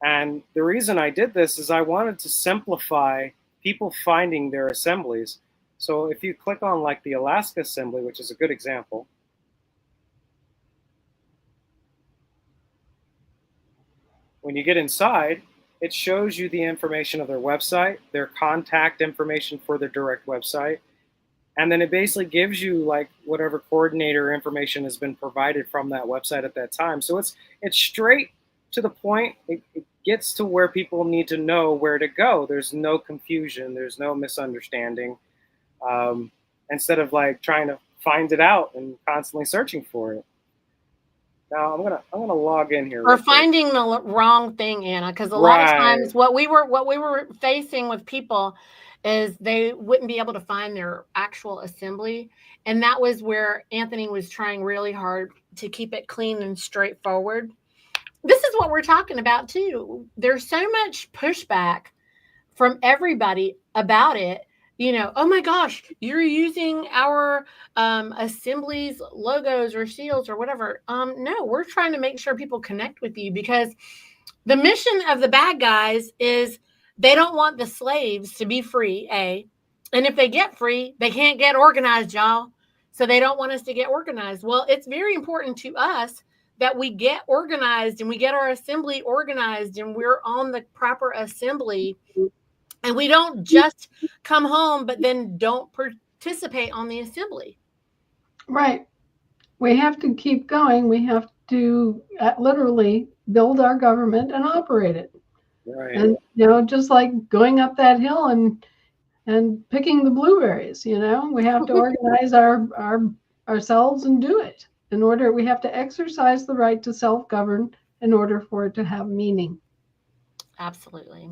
And the reason I did this is I wanted to simplify people finding their assemblies. So if you click on like the Alaska Assembly, which is a good example, when you get inside, it shows you the information of their website, their contact information for their direct website, and then it basically gives you like whatever coordinator information has been provided from that website at that time. So it's straight to the point. It gets to where people need to know where to go. There's no confusion. There's no misunderstanding. Instead of like trying to find it out and constantly searching for it. Now I'm gonna log in here. Or finding the wrong thing, Anna, because a lot of times what we were facing with people is they wouldn't be able to find their actual assembly. And that was where Anthony was trying really hard to keep it clean and straightforward. This is what we're talking about too. There's so much pushback from everybody about it. Oh my gosh, you're using our assemblies, logos, or seals, or whatever. No, we're trying to make sure people connect with you, because the mission of the bad guys is they don't want the slaves to be free, A. And if they get free, they can't get organized, y'all. So they don't want us to get organized. Well, it's very important to us that we get organized and we get our assembly organized and we're on the proper assembly. And we don't just come home, but then don't participate on the assembly. Right. We have to keep going. We have to literally build our government and operate it. Right. And, just like going up that hill and picking the blueberries, we have to organize ourselves and do it. We have to exercise the right to self-govern in order for it to have meaning. Absolutely.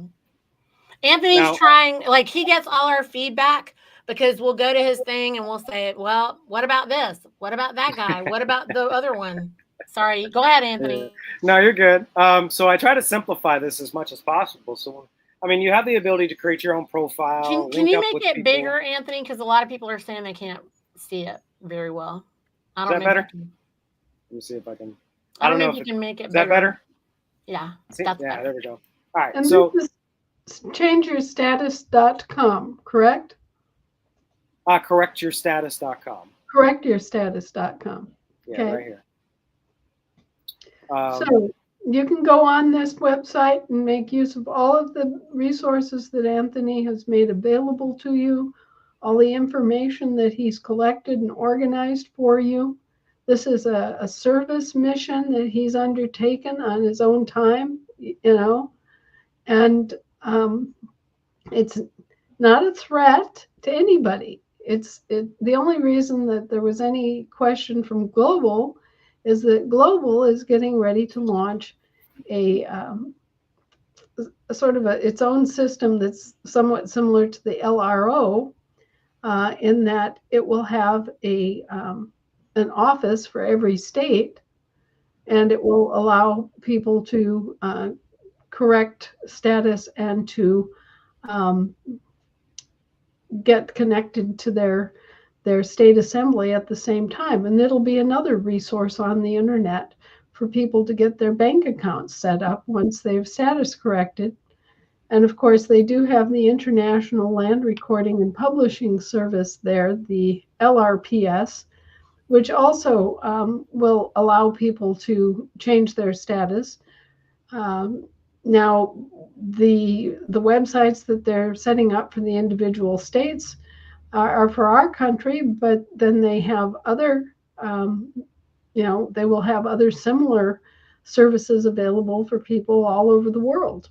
Anthony's trying, like, he gets all our feedback because we'll go to his thing and we'll say, well, what about this? What about that guy? What about the other one? Sorry. Go ahead, Anthony. No, you're good. So I try to simplify this as much as possible. So, I mean, you have the ability to create your own profile. Can you make it bigger, Anthony? Because a lot of people are saying they can't see it very well. I don't know. Is that better? Let me see if I can. I don't know if you can make it bigger. Is that better? Yeah. That's better. There we go. All right. And so this is changeyourstatus.com, correct? Correctyourstatus.com. Correctyourstatus.com. Yeah, okay. Right here. So you can go on this website and make use of all of the resources that Anthony has made available to you, all the information that he's collected and organized for you. This is a service mission that he's undertaken on his own time, and it's not a threat to anybody. The only reason that there was any question from Global is that Global is getting ready to launch a sort of its own system that's somewhat similar to the LRO, in that it will have an office for every state, and it will allow people to correct status and to get connected to their state assembly at the same time. And it'll be another resource on the internet for people to get their bank accounts set up once they've status corrected. And of course, they do have the International Land Recording and Publishing Service there, the LRPS, which also will allow people to change their status. Now, the websites that they're setting up for the individual states are for our country, but then they have other, they will have other similar services available for people all over the world.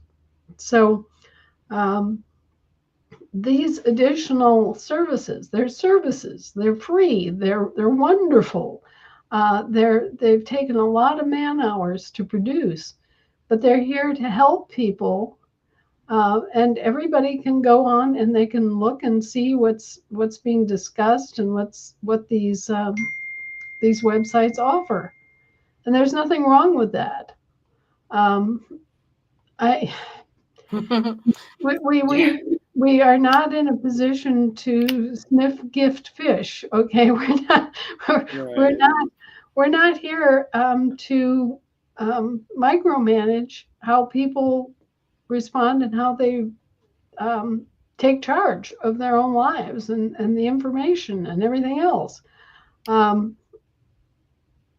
So these additional services, they're free, they're wonderful. They've taken a lot of man hours to produce, but they're here to help people. And everybody can go on and they can look and see what's being discussed and what these websites offer. And there's nothing wrong with that. We are not in a position to sniff gift fish. Okay, we're not here to micromanage how people respond and how they take charge of their own lives and the information and everything else.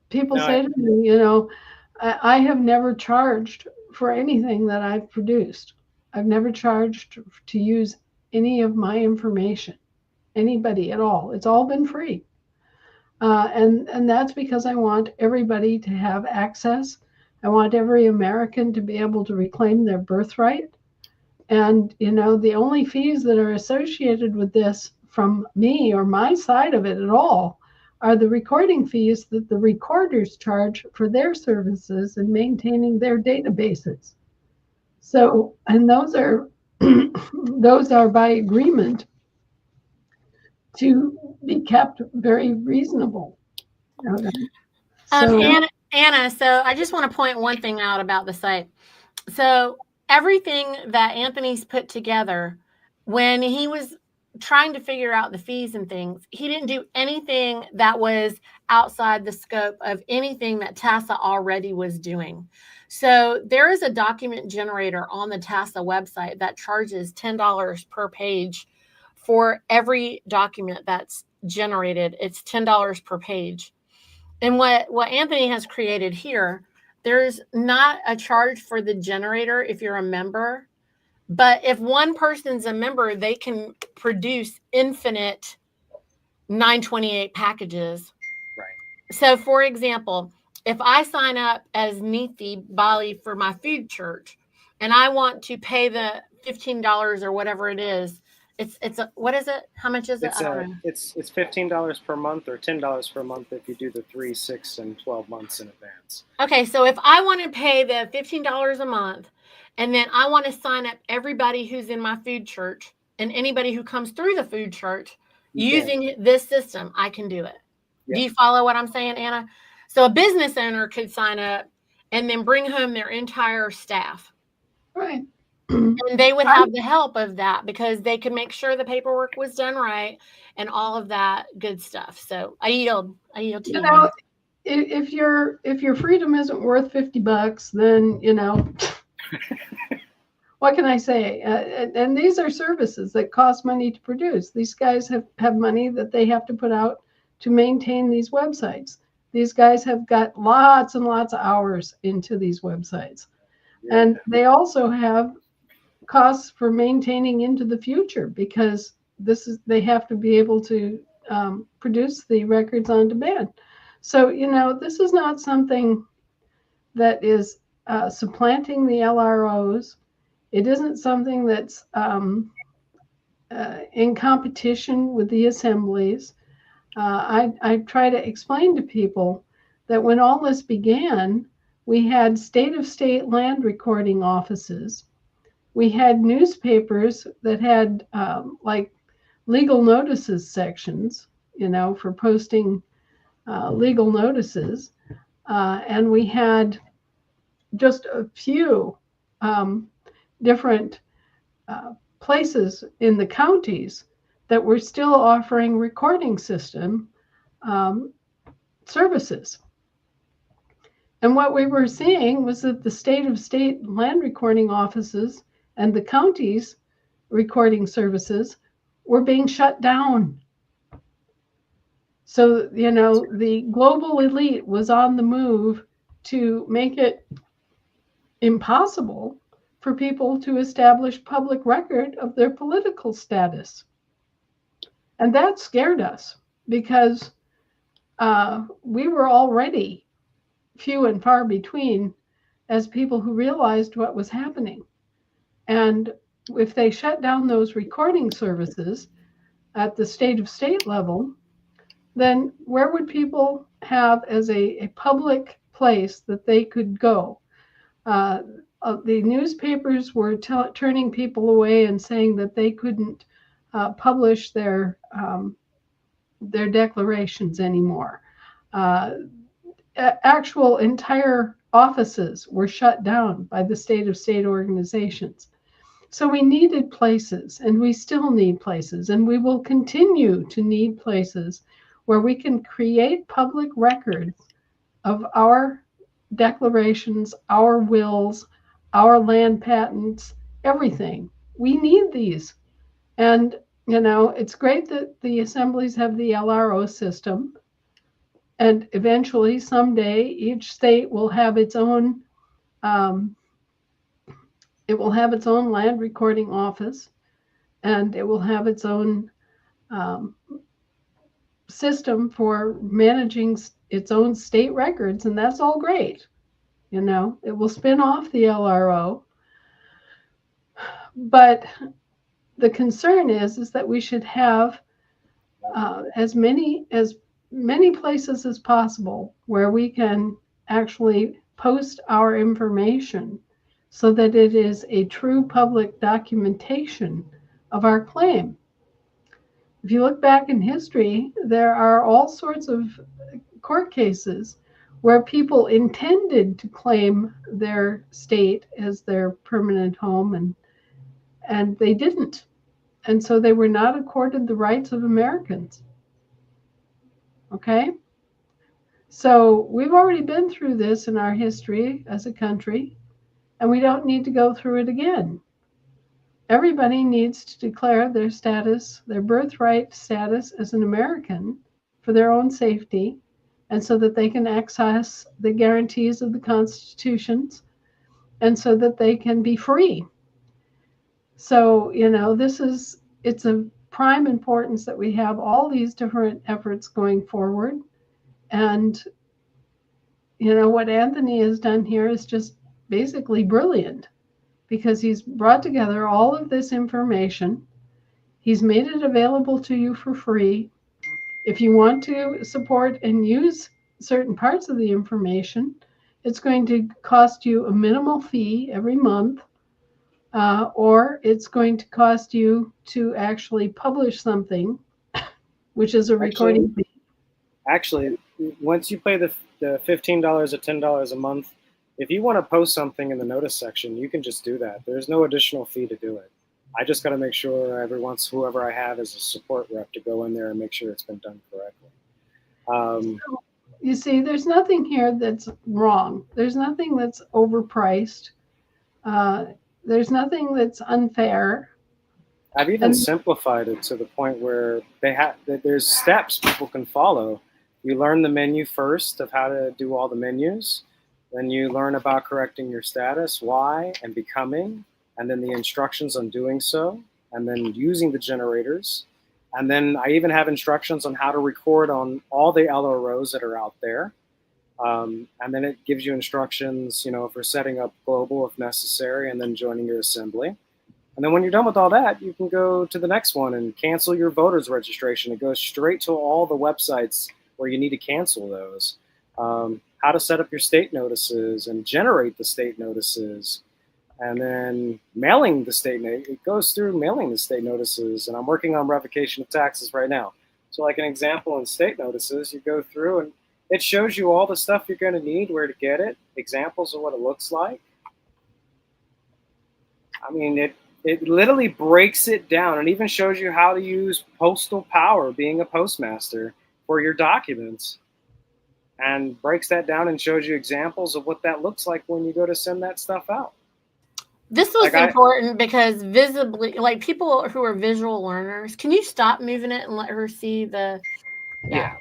People say to me, I have never charged for anything that I've produced. I've never charged to use any of my information, anybody at all. It's all been free. And that's because I want everybody to have access. I want every American to be able to reclaim their birthright. And, the only fees that are associated with this from me or my side of it at all are the recording fees that the recorders charge for their services and maintaining their databases. So, and those are by agreement to be kept very reasonable. Anna, so I just want to point one thing out about the site. So everything that Anthony's put together, when he was trying to figure out the fees and things, he didn't do anything that was outside the scope of anything that TASA already was doing. So there is a document generator on the TASA website that charges $10 per page for every document that's generated. It's $10 per page. And what Anthony has created here, there's not a charge for the generator if you're a member. But if one person's a member, they can produce infinite 928 packages. Right. So, for example, if I sign up as Niti Bali for my food church and I want to pay the $15 or whatever it is, what is it? How much is it? It's $15 per month or $10 per month if you do the 3, 6, and 12 months in advance. Okay, so if I want to pay the $15 a month, and then I want to sign up everybody who's in my food church and anybody who comes through the food church using this system, I can do it. Yeah. Do you follow what I'm saying, Anna? So a business owner could sign up and then bring home their entire staff. Right. And they would have the help of that because they could make sure the paperwork was done right and all of that good stuff. So I yield to you. If your freedom isn't worth $50, then what can I say? And these are services that cost money to produce. These guys have money that they have to put out to maintain these websites. These guys have got lots and lots of hours into these websites. Yeah. And they also have costs for maintaining into the future because they have to be able to produce the records on demand. So, this is not something that is supplanting the LROs. It isn't something that's in competition with the assemblies. I try to explain to people that when all this began, we had state land recording offices. We had newspapers that had like legal notices sections, for posting legal notices. And we had just a few different places in the counties that were still offering recording system services. And what we were seeing was that the state land recording offices and the counties recording services were being shut down. So, the global elite was on the move to make it impossible for people to establish public record of their political status. And that scared us because we were already few and far between as people who realized what was happening. And if they shut down those recording services at the state level, then where would people have as a public place that they could go? The newspapers were turning people away and saying that they couldn't publish their declarations anymore. Actual entire offices were shut down by the state organizations. So we needed places, and we still need places, and we will continue to need places where we can create public records of our declarations, our wills, our land patents, everything. We need these. And, it's great that the assemblies have the LRO system. And eventually, someday, each state will have its own land recording office, and it will have its own system for managing its own state records, and that's all great. It will spin off the LRO. But the concern is that we should have as many places as possible where we can actually post our information so that it is a true public documentation of our claim. If you look back in history, there are all sorts of court cases where people intended to claim their state as their permanent home, and they didn't. And so they were not accorded the rights of Americans. Okay? So we've already been through this in our history as a country, and we don't need to go through it again. Everybody needs to declare their status, their birthright status as an American for their own safety, and so that they can access the guarantees of the constitutions, and so that they can be free. So, it's of prime importance that we have all these different efforts going forward. And, what Anthony has done here is just basically brilliant, because he's brought together all of this information. He's made it available to you for free. If you want to support and use certain parts of the information, it's going to cost you a minimal fee every month, or it's going to cost you to actually publish something, which is a recording fee. Actually, once you pay the $15 or $10 a month, if you want to post something in the notice section, you can just do that. There's no additional fee to do it. I just got to make sure whoever I have is a support rep to go in there and make sure it's been done correctly. You see, there's nothing here that's wrong. There's nothing that's overpriced. There's nothing that's unfair. I've even simplified it to the point where there's steps people can follow. You learn the menu first of how to do all the menus. Then you learn about correcting your status, why, and becoming, and then the instructions on doing so, and then using the generators. And then I even have instructions on how to record on all the LROs that are out there. And then it gives you instructions, for setting up global if necessary, and then joining your assembly. And then when you're done with all that, you can go to the next one and cancel your voter's registration. It goes straight to all the websites where you need to cancel those. How to set up your state notices and generate the state notices. And then mailing the state, it goes through mailing the state notices. And I'm working on revocation of taxes right now. So like an example in state notices, you go through and it shows you all the stuff you're going to need, where to get it, examples of what it looks like. I mean, it literally breaks it down and even shows you how to use postal power, being a postmaster, for your documents. And breaks that down and shows you examples of what that looks like when you go to send that stuff out. This was important because visibly, like people who are visual learners, can you stop moving it and let her see the... Yeah.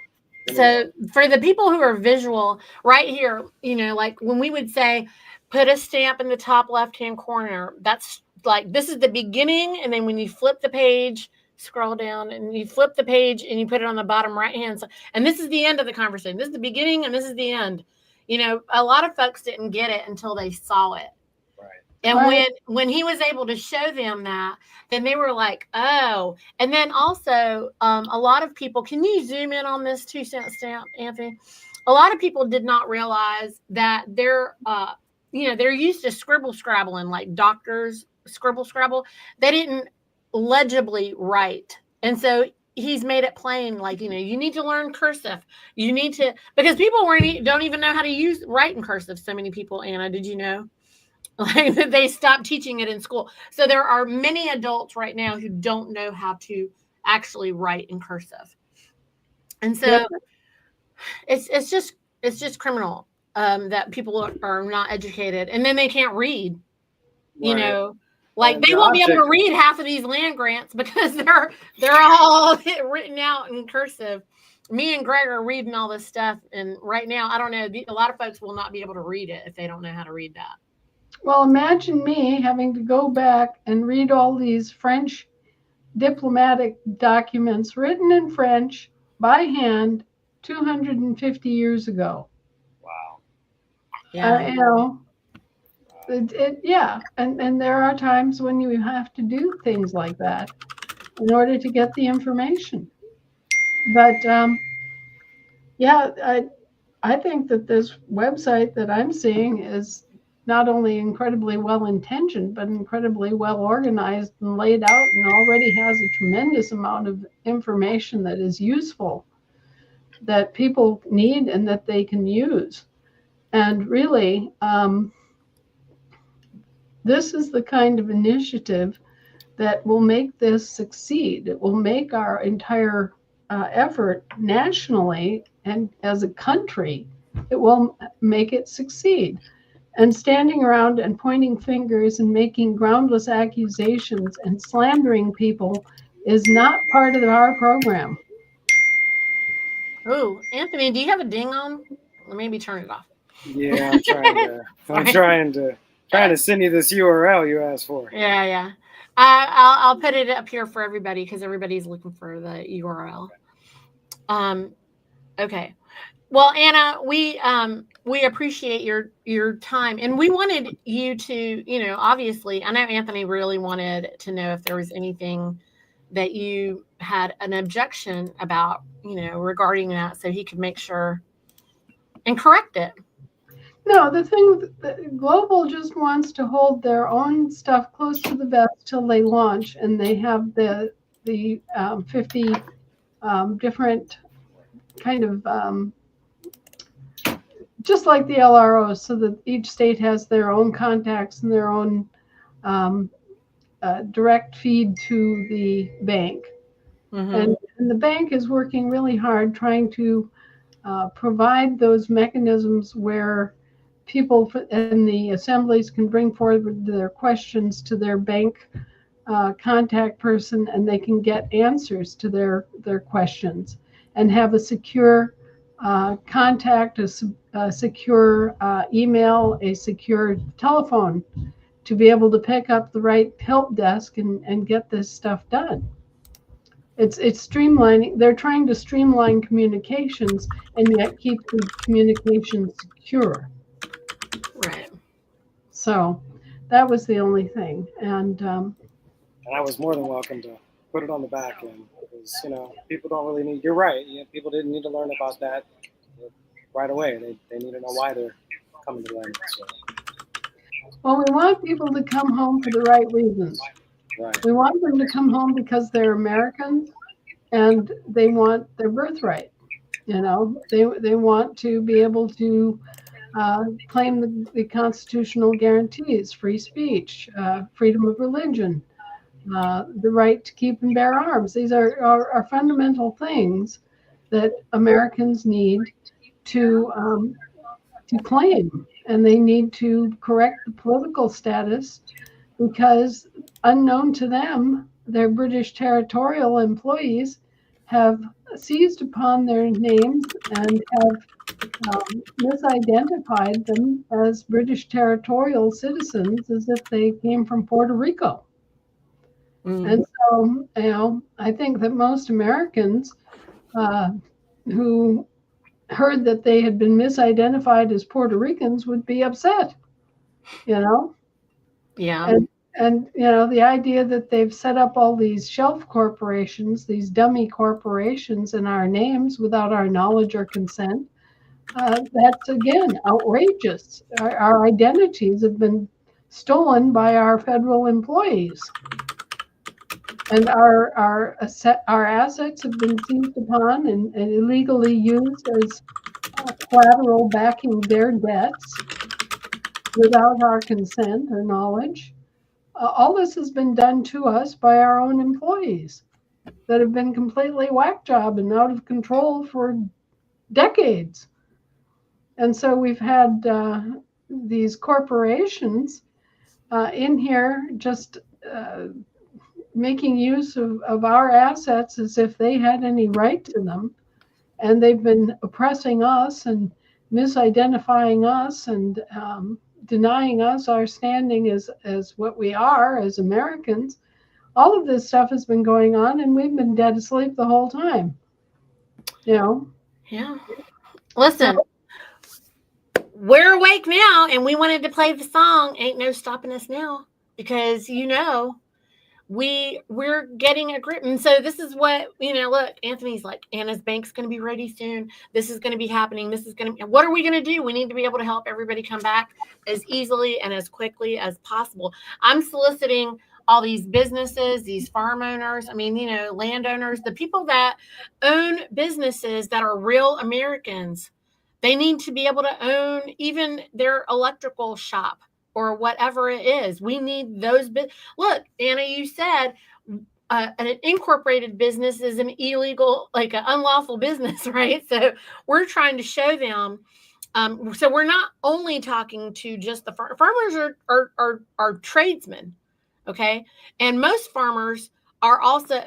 So for the people who are visual, right here, like when we would say, put a stamp in the top left-hand corner, that's like, this is the beginning. And then when you flip the page, scroll down and you flip the page and you put it on the bottom right-hand side. And this is the end of the conversation. This is the beginning and this is the end. A lot of folks didn't get it until they saw it. And when he was able to show them that, then they were like, oh. And then also, a lot of people, can you zoom in on this 2-cent stamp, Anthony? A lot of people did not realize that they're used to scrabbling, like doctors scrabble. They didn't legibly write. And so he's made it plain, like, you need to learn cursive. You need to, because people don't even know how to write in cursive. So many people, Anna, did you know? Like they stopped teaching it in school. So there are many adults right now who don't know how to actually write in cursive. And so it's just criminal that people are not educated, and then they can't read. Like they won't be able to read half of these land grants because they're all written out in cursive. Me and Greg are reading all this stuff, and right now, I don't know, a lot of folks will not be able to read it if they don't know how to read that. Well, imagine me having to go back and read all these French diplomatic documents written in French by hand 250 years ago. Wow. Yeah. And there are times when you have to do things like that in order to get the information. But I think that this website that I'm seeing is not only incredibly well intentioned, but incredibly well organized and laid out, and already has a tremendous amount of information that is useful, that people need and that they can use. And really, this is the kind of initiative that will make this succeed. It will make our entire effort nationally and as a country, it will make it succeed. And standing around and pointing fingers and making groundless accusations and slandering people is not part of our program. Oh, Anthony, do you have a ding on? Or maybe turn it off. Yeah, I'm trying to send you this URL you asked for. Yeah. I'll put it up here for everybody because everybody's looking for the URL. Okay. Well, Anna, we appreciate your time, and we wanted you to, obviously, I know Anthony really wanted to know if there was anything that you had an objection about, regarding that, so he could make sure and correct it. No, the thing, Global just wants to hold their own stuff close to the vest till they launch, and they have the 50 different kind of just like the LROs, so that each state has their own contacts and their own direct feed to the bank. Mm-hmm. And the bank is working really hard trying to provide those mechanisms where people in the assemblies can bring forward their questions to their bank contact person, and they can get answers to their questions and have a secure contact, a secure email, a secure telephone to be able to pick up the right help desk and get this stuff done. It's streamlining. They're trying to streamline communications and yet keep the communications secure. Right. So that was the only thing. And I was more than welcome to put it on the back end because people don't really need. You're right. People didn't need to learn about that right away. They need to know why they're coming to learn it. So. Well, we want people to come home for the right reasons. Right. We want them to come home because they're Americans and they want their birthright. They want to be able to claim the constitutional guarantees, free speech, freedom of religion, the right to keep and bear arms. These are fundamental things that Americans need to claim, and they need to correct the political status because unknown to them, their British territorial employees have seized upon their names and have misidentified them as British territorial citizens as if they came from Puerto Rico. And so, I think that most Americans who heard that they had been misidentified as Puerto Ricans would be upset, Yeah. And the idea that they've set up all these shelf corporations, these dummy corporations in our names without our knowledge or consent, that's, again, outrageous. Our identities have been stolen by our federal employees. And our assets have been seized upon and illegally used as collateral backing their debts without our consent or knowledge. All this has been done to us by our own employees that have been completely whack job and out of control for decades. And so we've had these corporations in here just making use of our assets as if they had any right to them. And they've been oppressing us and misidentifying us and denying us our standing as what we are as Americans. All of this stuff has been going on, and we've been dead asleep the whole time. Yeah. Listen, we're awake now, and we wanted to play the song "Ain't No Stopping Us Now" because we're getting a grip. And so this is what, look, Anthony's like, Anna's bank's going to be ready soon. This is going to be happening. What are we going to do? We need to be able to help everybody come back as easily and as quickly as possible. I'm soliciting all these businesses, these farm owners, landowners, the people that own businesses that are real Americans. They need to be able to own even their electrical shop or whatever it is. We need those. Look, Anna, you said an incorporated business is an illegal, like an unlawful business, right? So we're trying to show them. So we're not only talking to just the farmers are tradesmen, okay? And most farmers are also,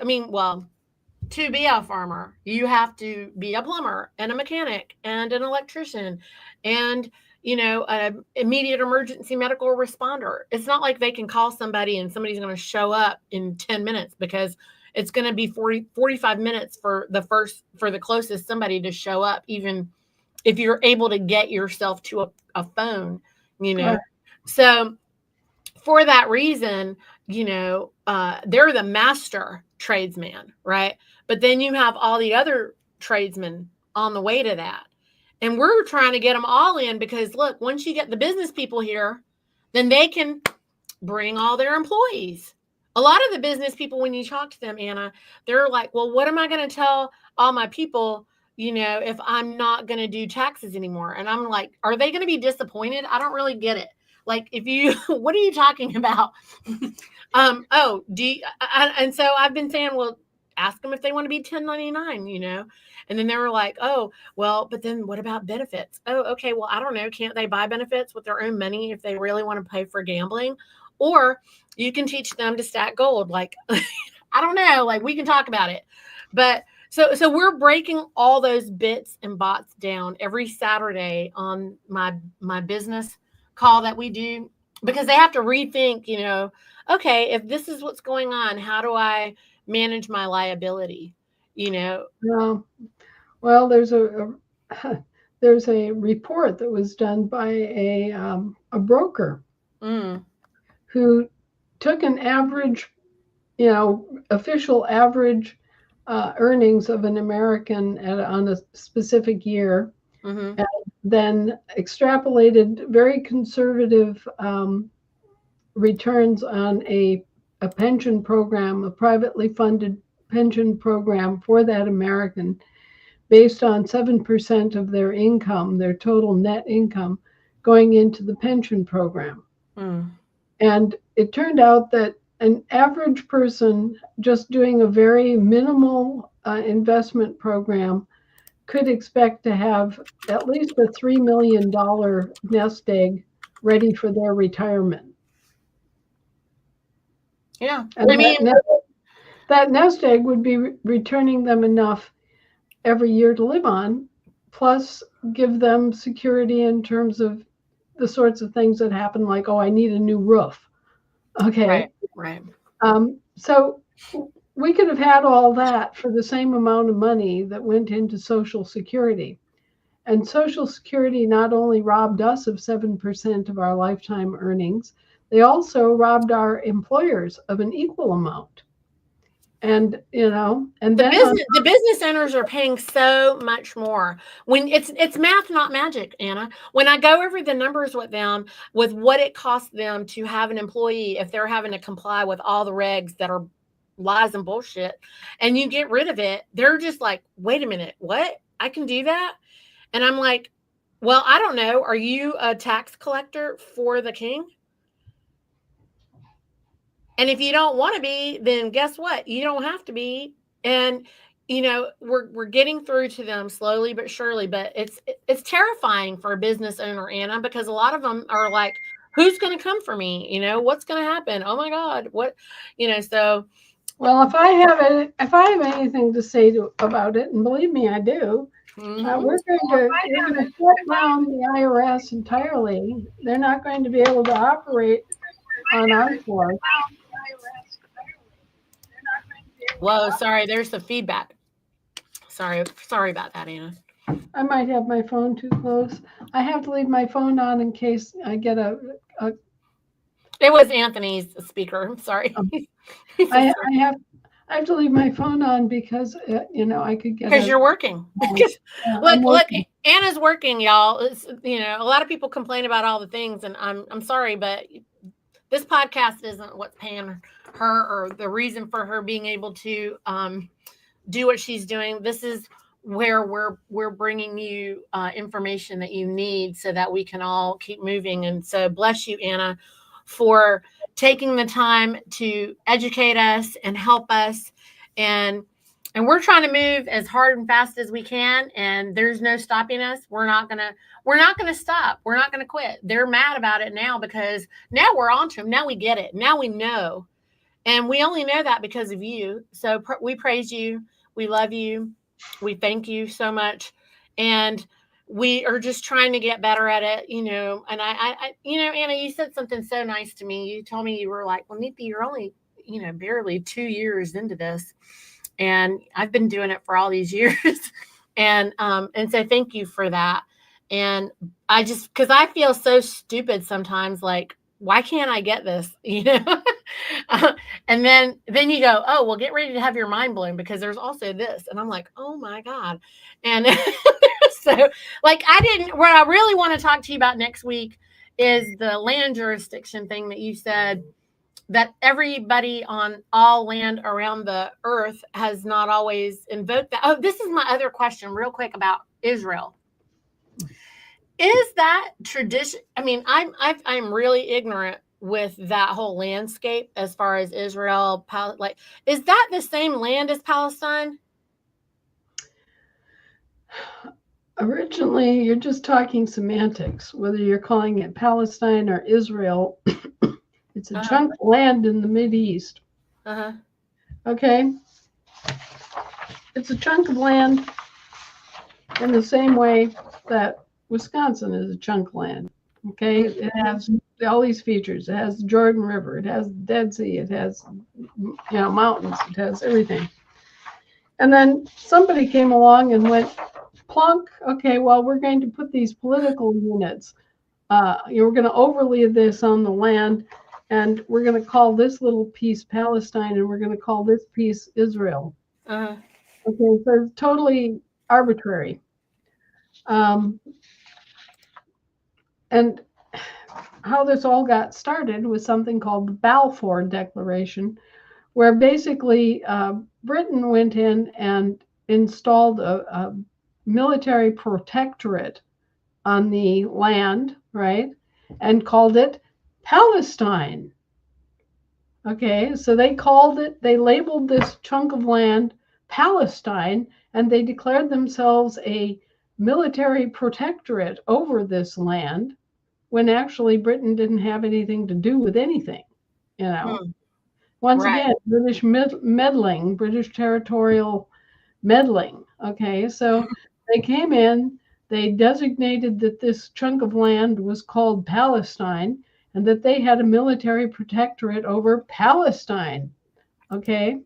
to be a farmer, you have to be a plumber and a mechanic and an electrician and an immediate emergency medical responder. It's not like they can call somebody and somebody's going to show up in 10 minutes because it's going to be 45 minutes for the closest somebody to show up, even if you're able to get yourself to a phone, Right. So for that reason, they're the master tradesman, right? But then you have all the other tradesmen on the way to that. And we're trying to get them all in because, look, once you get the business people here, then they can bring all their employees. A lot of the business people, when you talk to them, Anna, they're like, well, what am I going to tell all my people, if I'm not going to do taxes anymore? And I'm like, are they going to be disappointed? I don't really get it. Like, what are you talking about? And so I've been saying, well, ask them if they want to be 1099, and then they were like, oh, well, but then what about benefits? Oh, okay. Well, I don't know. Can't they buy benefits with their own money if they really want to pay for gambling? Or you can teach them to stack gold. Like, I don't know, like we can talk about it, but so we're breaking all those bits and bots down every Saturday on my business call that we do, because they have to rethink, okay, if this is what's going on, how do I manage my liability, you know? Well, there's there's a report that was done by a broker who took an average, official average earnings of an American on a specific year, and then extrapolated very conservative returns on a pension program, a privately funded pension program for that American, based on 7% of their income, their total net income, going into the pension program. And it turned out that an average person just doing a very minimal investment program could expect to have at least a $3 million nest egg ready for their retirement. Yeah. And that nest egg would be returning them enough every year to live on, plus give them security in terms of the sorts of things that happen, like, oh, I need a new roof. Okay. Right. So we could have had all that for the same amount of money that went into Social Security. And Social Security not only robbed us of 7% of our lifetime earnings, they also robbed our employers of an equal amount. And and the business owners are paying so much more. When it's math, not magic, Anna. When I go over the numbers with them, with what it costs them to have an employee, if they're having to comply with all the regs that are lies and bullshit, and you get rid of it, they're just like, wait a minute, what? I can do that? And I'm like, well, I don't know. Are you a tax collector for the king? And if you don't want to be, then guess what? You don't have to be. And we're getting through to them slowly but surely. But it's terrifying for a business owner, Anna, because a lot of them are like, "Who's going to come for me? What's going to happen? Oh my God, what?" So. Well, if I have anything to say about it, and believe me, I do. We're going to shut down the IRS entirely. They're not going to be able to operate on our floor. Whoa, sorry, there's some feedback. Sorry about that, Anna. I might have my phone too close. I have to leave my phone on in case I get a It was Anthony's speaker. I'm sorry. I have to leave my phone on because I could get because you're working. Look, Anna's working, y'all. A lot of people complain about all the things, and I'm sorry, but this podcast isn't what's paying her or the reason for her being able to do what she's doing. This is where we're bringing you information that you need so that we can all keep moving. And so bless you, Anna, for taking the time to educate us and help us. And we're trying to move as hard and fast as we can. And there's no stopping us. We're not gonna stop. We're not gonna quit. They're mad about it now because now we're on to them. Now we get it. Now we know. And we only know that because of you. So we praise you. We love you. We thank you so much. And we are just trying to get better at it, And I Anna, you said something so nice to me. You told me, you were like, well, Niti, you're only, barely 2 years into this. And I've been doing it for all these years. And so thank you for that. And because I feel so stupid sometimes, like, why can't I get this? And then you go, oh, well, get ready to have your mind blown because there's also this. And I'm like, oh my God. And so what I really want to talk to you about next week is the land jurisdiction thing that you said, that everybody on all land around the earth has not always invoked that. Oh, this is my other question real quick about Israel. Is that tradition? I mean, I'm really ignorant with that whole landscape as far as Israel. Is that the same land as Palestine? Originally, you're just talking semantics, whether you're calling it Palestine or Israel. It's a chunk of land in the Mideast. Okay. It's a chunk of land in the same way that Wisconsin is a chunk of land. Okay. It has all these features. It has the Jordan River. It has the Dead Sea. It has, mountains. It has everything. And then somebody came along and went, plunk, okay, well, we're going to put these political units. We're going to overlay this on the land, and we're going to call this little piece Palestine, and we're going to call this piece Israel. Uh-huh. Okay, so it's totally arbitrary. And how this all got started was something called the Balfour Declaration, where basically Britain went in and installed a military protectorate on the land, right, and called it Palestine. Okay, so they labeled this chunk of land Palestine, and they declared themselves a military protectorate over this land, when actually Britain didn't have anything to do with anything, Once Right. again, British meddling, British territorial meddling. Okay, so they came in, they designated that this chunk of land was called Palestine, and that they had a military protectorate over Palestine. Okay,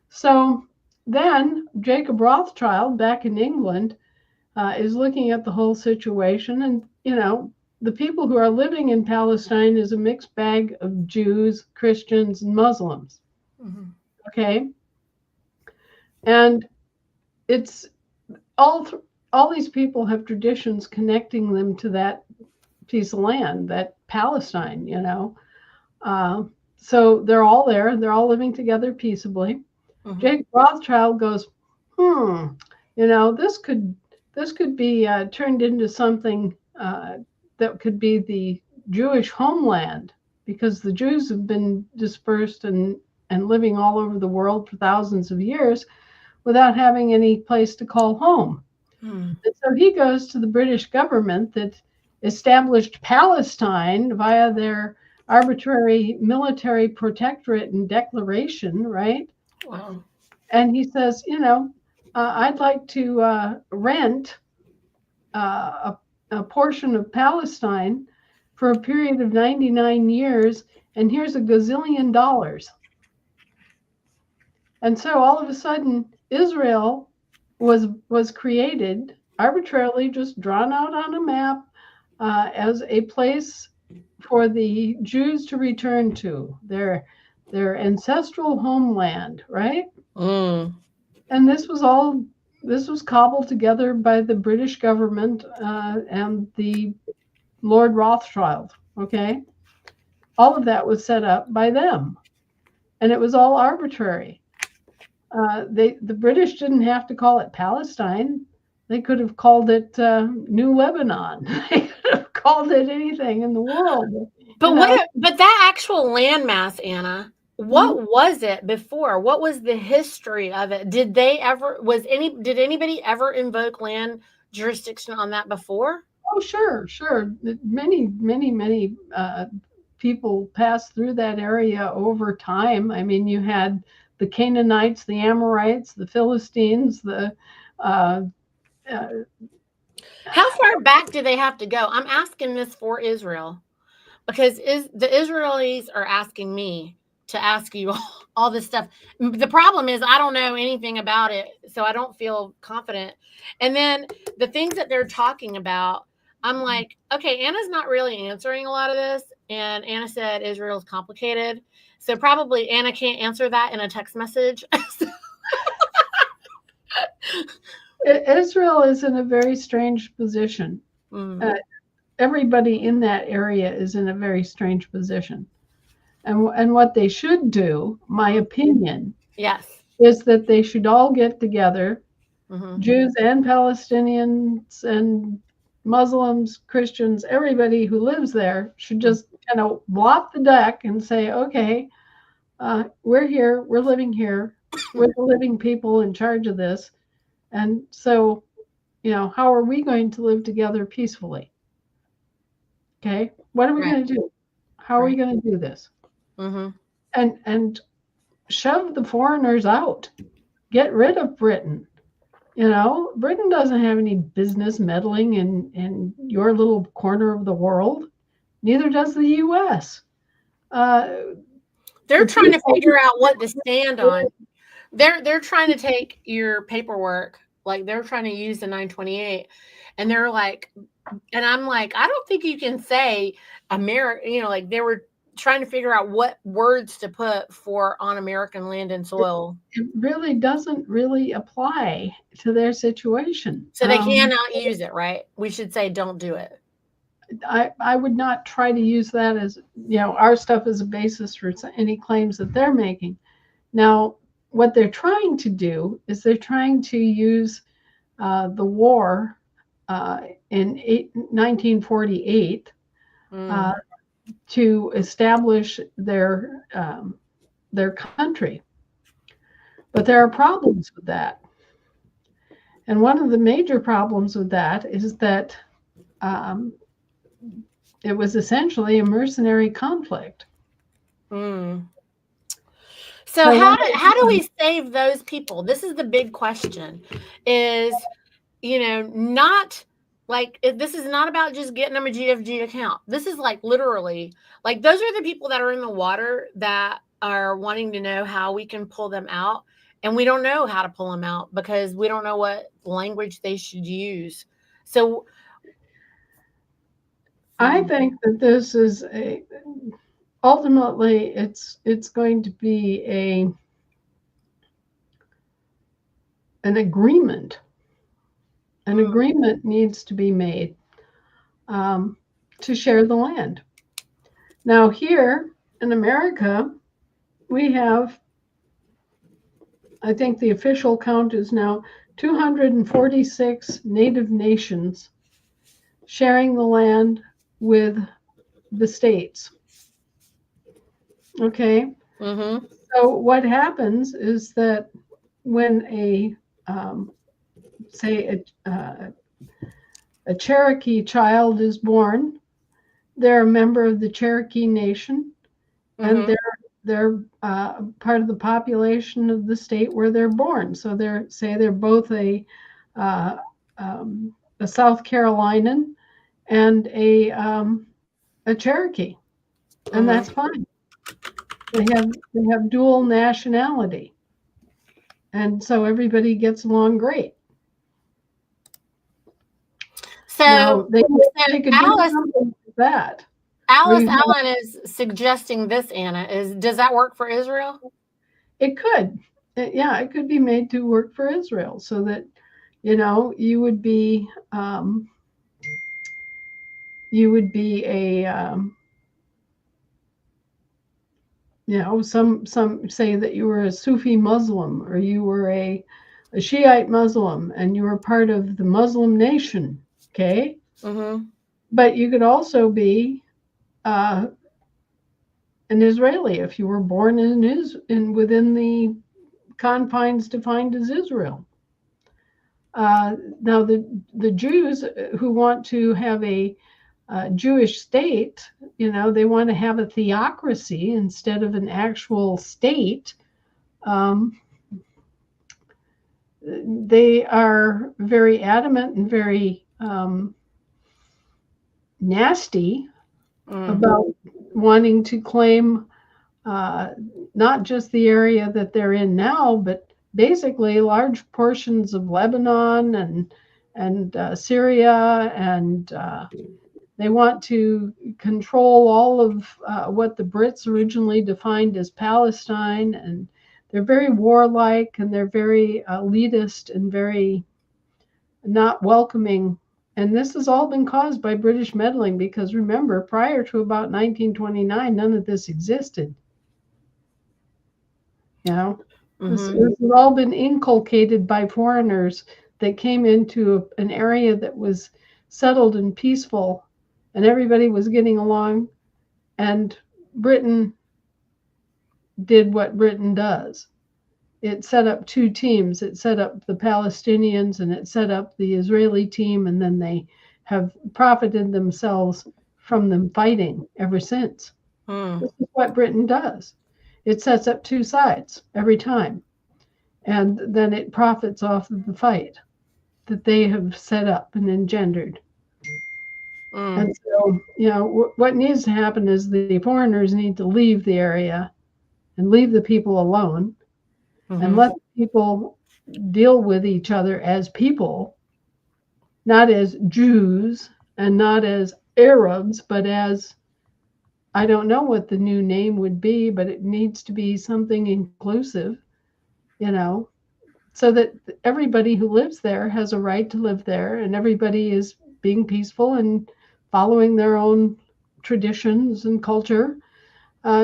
so then Jacob Rothschild back in England is looking at the whole situation, and the people who are living in Palestine is a mixed bag of Jews, Christians, and Muslims. Mm-hmm. Okay, and it's all these people have traditions connecting them to that piece of land, that Palestine. So they're all there. They're all living together peaceably. Mm-hmm. Jacob Rothschild goes, this could be turned into something that could be the Jewish homeland, because the Jews have been dispersed and living all over the world for thousands of years without having any place to call home. And so he goes to the British government that established Palestine via their arbitrary military protectorate and declaration, right? Wow. And he says, I'd like to rent a portion of Palestine for a period of 99 years, and here's $1 gazillion. And so all of a sudden, Israel was created, arbitrarily just drawn out on a map, as a place for the Jews to return to, their ancestral homeland, right? And this was cobbled together by the British government and the Lord Rothschild. Okay, all of that was set up by them, and it was all arbitrary. The British didn't have to call it Palestine. They could have called it New Lebanon. They could have called it anything in the world. But but that actual landmass, Anna, what was it before? What was the history of it? Did anybody ever invoke land jurisdiction on that before? Oh, sure. Many people passed through that area over time. I mean, you had the Canaanites, the Amorites, the Philistines, How far back do they have to go? I'm asking this for Israel, because the Israelis are asking me to ask you all this stuff. The problem is I don't know anything about it, so I don't feel confident. And then the things that they're talking about, I'm like, okay, Anna's not really answering a lot of this. And Anna said Israel's complicated. So probably Anna can't answer that in a text message. Israel is in a very strange position. Everybody in that area is in a very strange position. And what they should do, my opinion, yes, is that they should all get together, Jews and Palestinians and Muslims, Christians, everybody who lives there should just kind of blot the deck and say, okay, we're here, we're living here, we're the living people in charge of this. And so, how are we going to live together peacefully? Okay, what are we going to do? How are we going to do this? And shove the foreigners out. Get rid of Britain. Britain doesn't have any business meddling in your little corner of the world. Neither does the U.S. They're the trying to people figure out what to stand on. They're trying to take your paperwork, like they're trying to use the 928, and they're like, and I'm like, I don't think you can say America. Like they were trying to figure out what words to put for on American land and soil. it really doesn't really apply to their situation. So they cannot use it, right? We should say don't do it. I would not try to use that as, our stuff as a basis for any claims that they're making. Now, what they're trying to do is they're trying to use the war in 1948 to establish their country. But there are problems with that. And one of the major problems with that is that it was essentially a mercenary conflict. So how do we save those people? This is the big question. Is not like this is not about just getting them a GFG account. This is like literally like those are the people that are in the water that are wanting to know how we can pull them out, and we don't know how to pull them out because we don't know what language they should use. So I think that this is ultimately it's going to be an agreement. An agreement needs to be made to share the land. Now here in America, we have, I think the official count is now 246 native nations sharing the land with the states. Okay. So what happens is that when say a Cherokee child is born, they're a member of the Cherokee Nation, and they're part of the population of the state where they're born. So they're both a South Carolinian and a Cherokee, and that's fine. They have dual nationality, and so everybody gets along great. So now, they could do Alice, something like that. Alice Allen is suggesting this, Anna. Does that work for Israel? It could. Yeah, it could be made to work for Israel so that, you would be a some say that you were a Sufi Muslim or you were a Shiite Muslim and you were part of the Muslim nation, okay? But you could also be an Israeli if you were born within the confines defined as Israel. Now the Jews who want to have a Jewish state, they want to have a theocracy instead of an actual state. They are very adamant and very nasty about wanting to claim not just the area that they're in now, but basically large portions of Lebanon and Syria, and they want to control all of what the Brits originally defined as Palestine, and they're very warlike and they're very elitist and very not welcoming. And this has all been caused by British meddling because remember, prior to about 1929, none of this existed. This has all been inculcated by foreigners that came into an area that was settled and peaceful and everybody was getting along, and Britain did what Britain does. It set up two teams. It set up the Palestinians and it set up the Israeli team, and then they have profited themselves from them fighting ever since. This is what Britain does. It sets up two sides every time, and then it profits off of the fight that they have set up and engendered. Mm. And so, what needs to happen is the foreigners need to leave the area and leave the people alone and Mhm. let people deal with each other as people, not as Jews and not as Arabs, but as, I don't know what the new name would be, but it needs to be something inclusive, you know, so that everybody who lives there has a right to live there and everybody is being peaceful and following their own traditions and culture,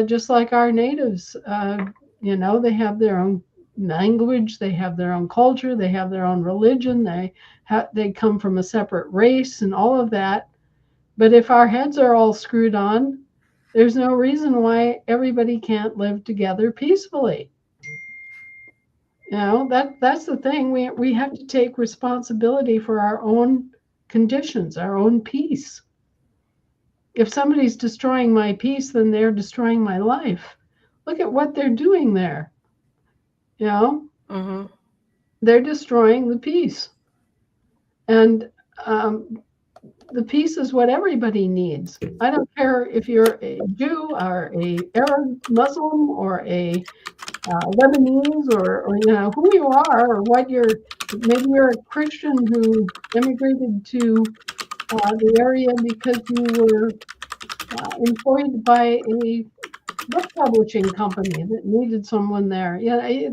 just like our natives. They have their own language, they have their own culture, they have their own religion, they come from a separate race and all of that. But if our heads are all screwed on, there's no reason why everybody can't live together peacefully. That's the thing. We have to take responsibility for our own conditions, our own peace. If somebody's destroying my peace, then they're destroying my life. Look at what they're doing there. You know, Mhm. they're destroying the peace. And the peace is what everybody needs. I don't care if you're a Jew or a Arab Muslim or a Lebanese or who you are or what maybe you're a Christian who immigrated to the area because you were employed by a book publishing company that needed someone there.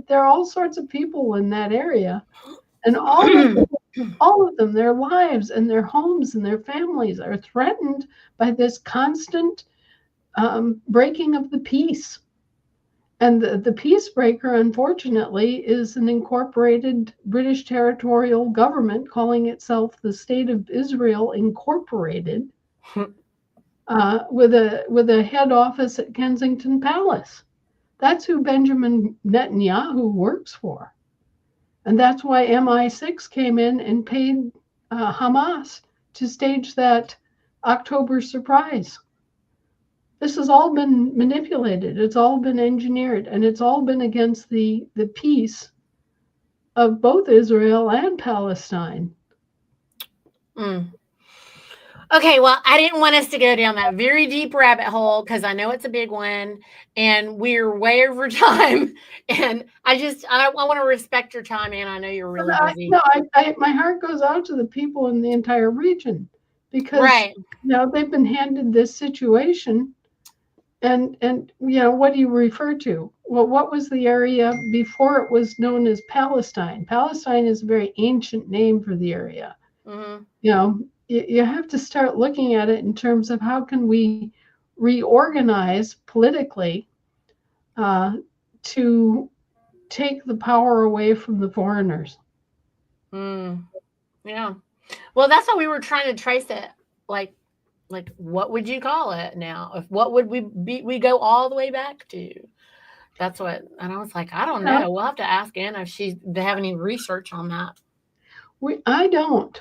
There are all sorts of people in that area, and all of them, their lives and their homes and their families are threatened by this constant breaking of the peace. And the peacebreaker, unfortunately, is an incorporated British territorial government calling itself the State of Israel Incorporated, with a head office at Kensington Palace. That's who Benjamin Netanyahu works for. And that's why MI6 came in and paid Hamas to stage that October surprise. This has all been manipulated. It's all been engineered, and it's all been against the peace of both Israel and Palestine. Mm. Okay, well, I didn't want us to go down that very deep rabbit hole because I know it's a big one and we're way over time. And I want to respect your time, and I know you're really busy. My heart goes out to the people in the entire region because Right. they've been handed this situation. And what do you refer to? Well, what was the area before it was known as Palestine? Palestine is a very ancient name for the area. Mm-hmm. You have to start looking at it in terms of how can we reorganize politically to take the power away from the foreigners. Yeah. Well, that's how we were trying to trace it. Like what would you call it now? What would we go all the way back to? That's what, and I was like, I don't know. We'll have to ask Anna if they have any research on that. I don't.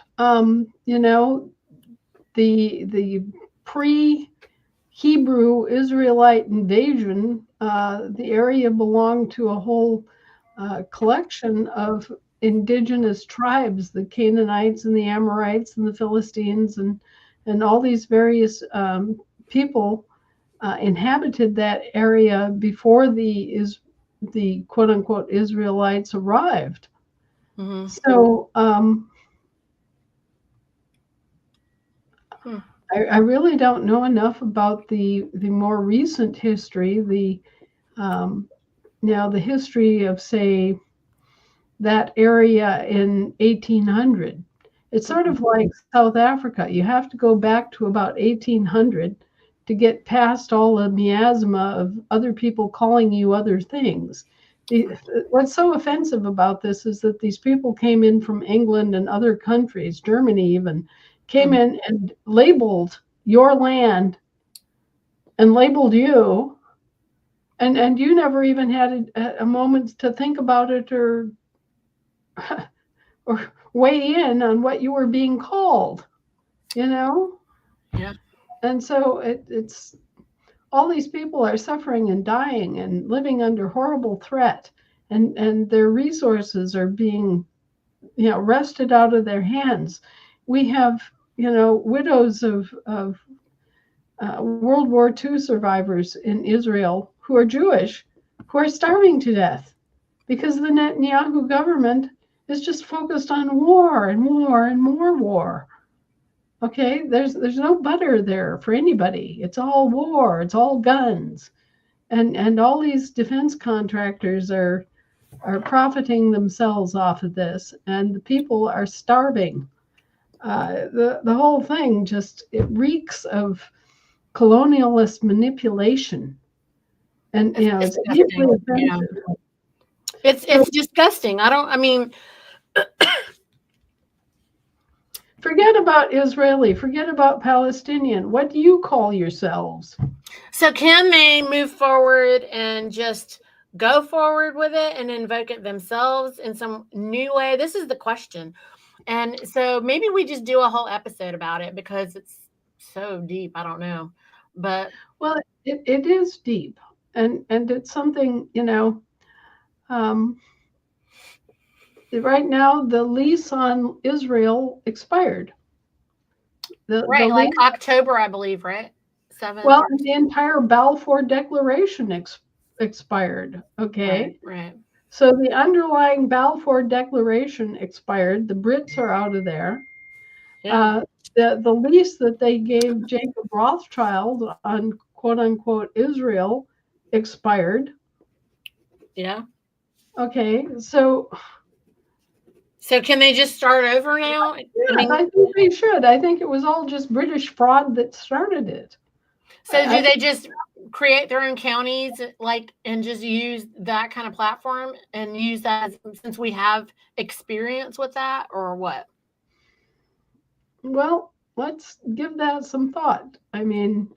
The pre-Hebrew Israelite invasion, the area belonged to a whole collection of indigenous tribes, the Canaanites and the Amorites and the Philistines and all these various people inhabited that area before the quote unquote Israelites arrived. Mm-hmm. So I really don't know enough about the more recent history, the history of, say, that area in 1800. It's sort of like South Africa. You have to go back to about 1800 to get past all the miasma of other people calling you other things. What's so offensive about this is that these people came in from England and other countries, Germany even, came in and labeled your land and labeled you, and you never even had a moment to think about it or weigh in on what you were being called, Yeah. And so it's all these people are suffering and dying and living under horrible threat, and their resources are being wrested out of their hands. We have widows of World War II survivors in Israel who are Jewish, who are starving to death because the Netanyahu government is just focused on war and war and more war. Okay, there's no butter there for anybody. It's all war. It's all guns, and all these defense contractors are profiting themselves off of this, and the people are starving. The whole thing it reeks of colonialist manipulation, and it's deeply offensive. Yeah. It's disgusting. I mean, forget about Israeli, forget about Palestinian. What do you call yourselves? So can they move forward and just go forward with it and invoke it themselves in some new way? This is the question. And so maybe we just do a whole episode about it because it's so deep. I don't know. But well, it is deep, and it's something, right now the lease on Israel expired. Like October, I believe, right? 7th. Well, the entire Balfour Declaration expired. Okay. Right. So the underlying Balfour Declaration expired. The Brits are out of there. Yeah. The lease that they gave Jacob Rothschild on quote unquote Israel expired. Yeah. Okay. So can they just start over now? Yeah, I think they should. I think it was all just British fraud that started it. So do they just create their own counties, and just use that kind of platform and use that since we have experience with that, or what? Well, let's give that some thought. I mean,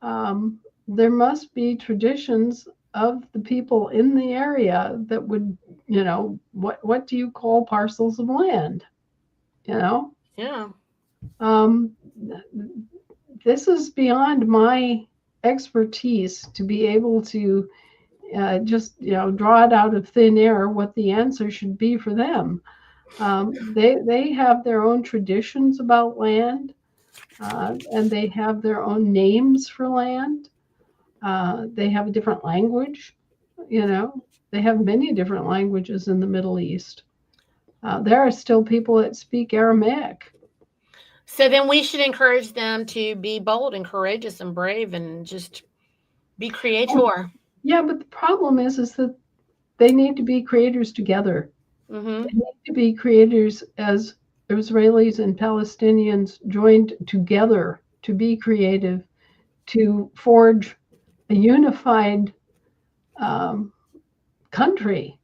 there must be traditions of the people in the area that would, what do you call parcels of land? Yeah. This is beyond my expertise to be able to just, draw it out of thin air what the answer should be for them. They have their own traditions about land, and they have their own names for land. They have a different language. They have many different languages in the Middle East. There are still people that speak Aramaic. So then we should encourage them to be bold and courageous and brave and just be creator. Yeah, but the problem is that they need to be creators together. Mm-hmm. They need to be creators as Israelis and Palestinians joined together to be creative, to forge a unified country.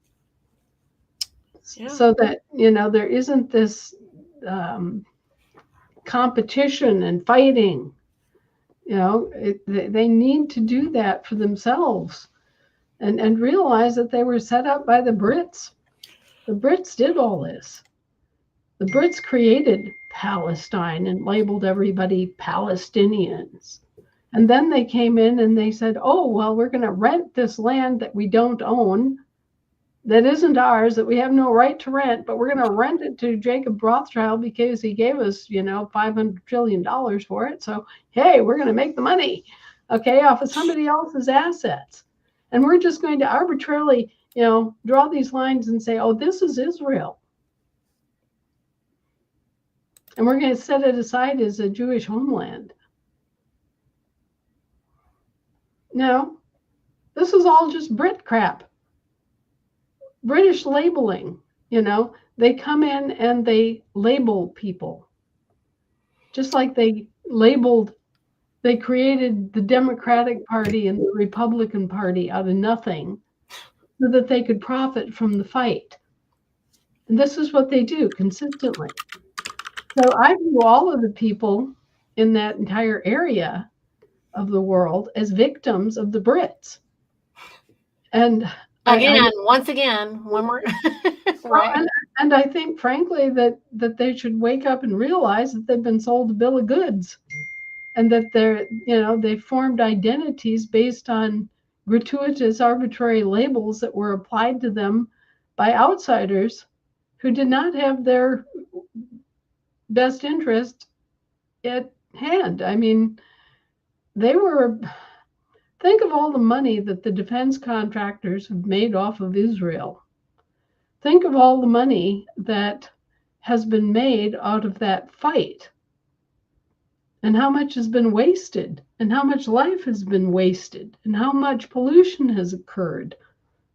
Yeah. So that, there isn't this competition and fighting. They need to do that for themselves and realize that they were set up by the Brits. The Brits did all this. The Brits created Palestine and labeled everybody Palestinians. And then they came in and they said, oh, well, we're going to rent this land that we don't own, that isn't ours, that we have no right to rent, but we're going to rent it to Jacob Rothschild because he gave us, $500 trillion for it. So, hey, we're going to make the money, off of somebody else's assets. And we're just going to arbitrarily, draw these lines and say, oh, this is Israel. And we're going to set it aside as a Jewish homeland. No, this is all just Brit crap. British labeling, they come in and they label people. Just like they created the Democratic Party and the Republican Party out of nothing so that they could profit from the fight. And this is what they do consistently. So I view all of the people in that entire area of the world as victims of the Brits. And once again, one more. Right. And I think, frankly, that they should wake up and realize that they've been sold a bill of goods, and that they formed identities based on gratuitous, arbitrary labels that were applied to them by outsiders who did not have their best interest at hand. I mean, think of all the money that the defense contractors have made off of Israel. Think of all the money that has been made out of that fight, and how much has been wasted, and how much life has been wasted, and how much pollution has occurred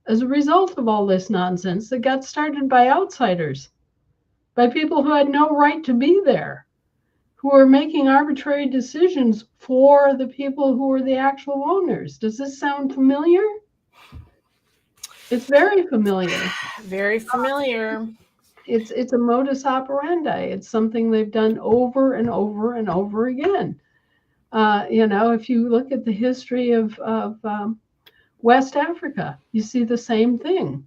as a result of all this nonsense that got started by outsiders, by people who had no right to be there, who are making arbitrary decisions for the people who are the actual owners. Does this sound familiar? It's very familiar. Very familiar. It's a modus operandi. It's something they've done over and over and over again. If you look at the history of West Africa, you see the same thing.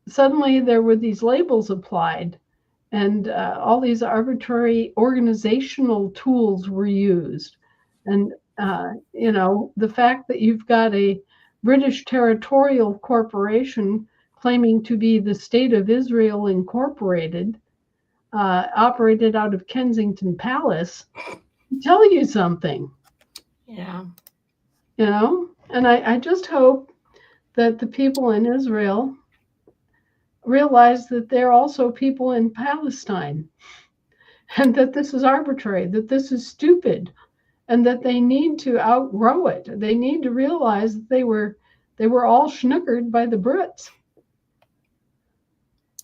Suddenly there were these labels applied, and all these arbitrary organizational tools were used. And, the fact that you've got a British territorial corporation claiming to be the State of Israel Incorporated, operated out of Kensington Palace, tell you something. Yeah. And I just hope that the people in Israel realize that they're also people in Palestine, and that this is arbitrary, that this is stupid, and that they need to outgrow it. They need to realize that they were all schnookered by the Brits.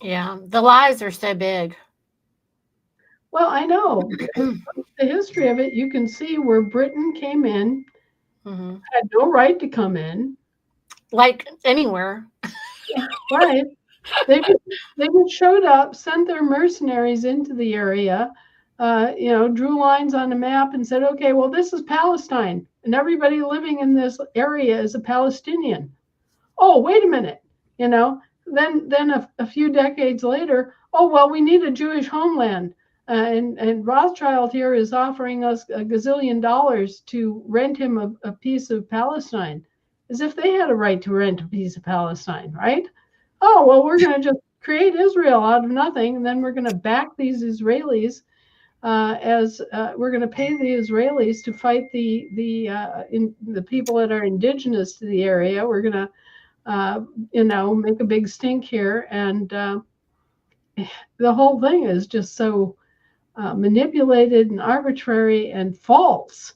Yeah, the lies are so big. Well, I know. The history of it, you can see where Britain came in, had no right to come in. Like anywhere. Right. They just showed up, sent their mercenaries into the area, drew lines on a map and said, okay, well, this is Palestine, and everybody living in this area is a Palestinian. Oh, wait a minute. Then a few decades later, oh, well, we need a Jewish homeland. And Rothschild here is offering us $1 gazillion to rent him a piece of Palestine, as if they had a right to rent a piece of Palestine, right? Oh, well, we're going to just create Israel out of nothing, and then we're going to back these Israelis as we're going to pay the Israelis to fight the people that are indigenous to the area. We're going to make a big stink here, and the whole thing is just so manipulated and arbitrary and false.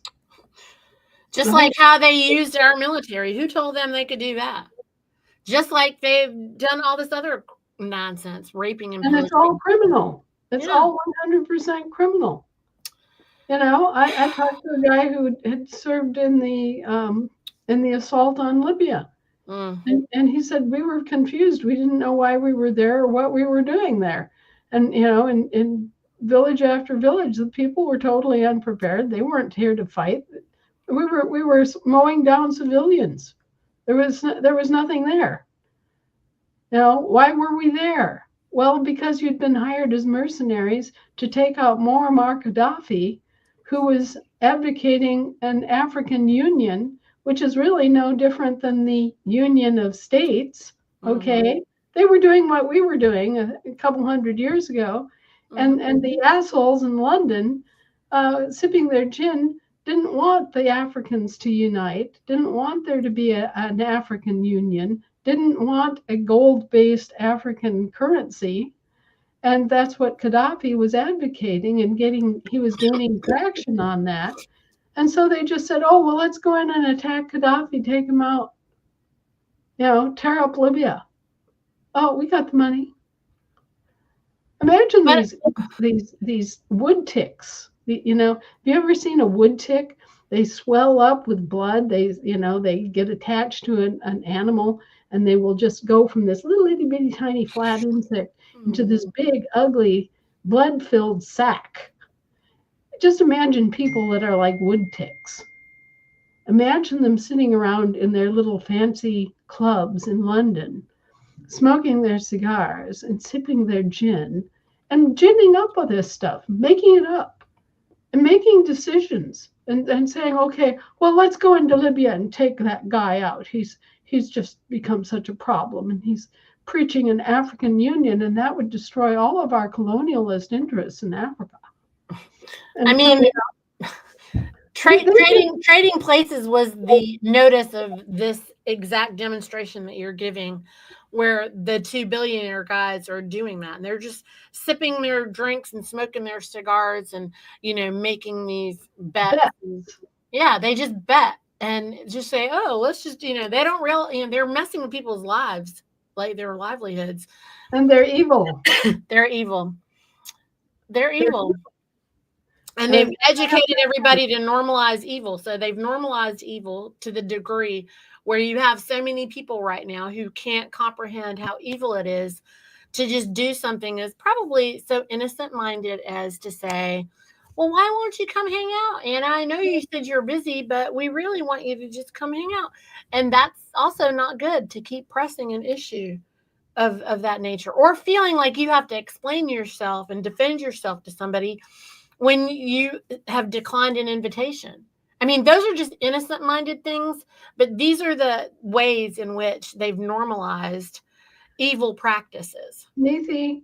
Just like how they used our military. Who told them they could do that? Just like they've done all this other nonsense, raping and it's all criminal. It's all 100% criminal. I talked to a guy who had served in the assault on Libya. And he said, we were confused. We didn't know why we were there or what we were doing there. And, in village after village, the people were totally unprepared. They weren't here to fight. We were mowing down civilians. There was nothing there. Why were we there? Well, because you'd been hired as mercenaries to take out Muammar Gaddafi, who was advocating an African Union, which is really no different than the Union of States. Okay, they were doing what we were doing a couple hundred years ago, and the assholes in London, sipping their gin, didn't want the Africans to unite, didn't want there to be an African Union, didn't want a gold-based African currency. And that's what Gaddafi was advocating, and he was gaining traction on that. And so they just said, oh, well, let's go in and attack Gaddafi, take him out, tear up Libya. Oh, we got the money. Imagine these wood ticks. Have you ever seen a wood tick? They swell up with blood. They get attached to an animal, and they will just go from this little itty bitty tiny flat insect into this big, ugly, blood-filled sack. Just imagine people that are like wood ticks. Imagine them sitting around in their little fancy clubs in London, smoking their cigars and sipping their gin and ginning up with this stuff, making it up and making decisions and saying, okay, well, let's go into Libya and take that guy out. He's just become such a problem, and he's preaching an African Union, and that would destroy all of our colonialist interests in Africa. And I mean, so, trading places was the notice of this exact demonstration that you're giving, where the 2 billionaire guys are doing that, and they're just sipping their drinks and smoking their cigars, and making these bets. Yeah, they just bet and just say, "Oh, let's just," they don't they're messing with people's lives, like their livelihoods. And they're evil. They're evil. They're evil. And they've educated everybody to normalize evil. So they've normalized evil to the degree where you have so many people right now who can't comprehend how evil it is to just do something as probably so innocent-minded as to say, well, why won't you come hang out? And I know you said you're busy, but we really want you to just come hang out. And that's also not good, to keep pressing an issue of that nature, or feeling like you have to explain yourself and defend yourself to somebody when you have declined an invitation. I mean, those are just innocent-minded things, but these are the ways in which they've normalized evil practices. Niti,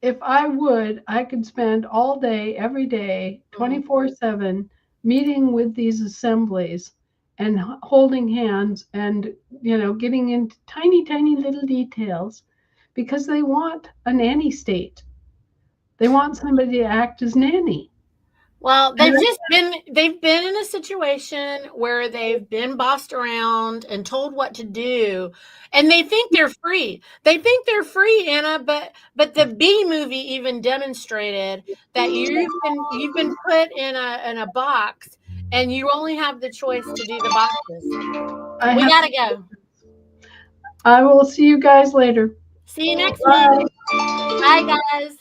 if I could spend all day, every day, 24/7, meeting with these assemblies and holding hands and, getting into tiny, tiny little details, because they want a nanny state. They want somebody to act as nanny. Well, they've been in a situation where they've been bossed around and told what to do, and they think they're free. They think they're free, Anna, but the B movie even demonstrated that you've been put in a box, and you only have the choice to do the boxes. We gotta go. I will see you guys later. See you next week. Bye, guys.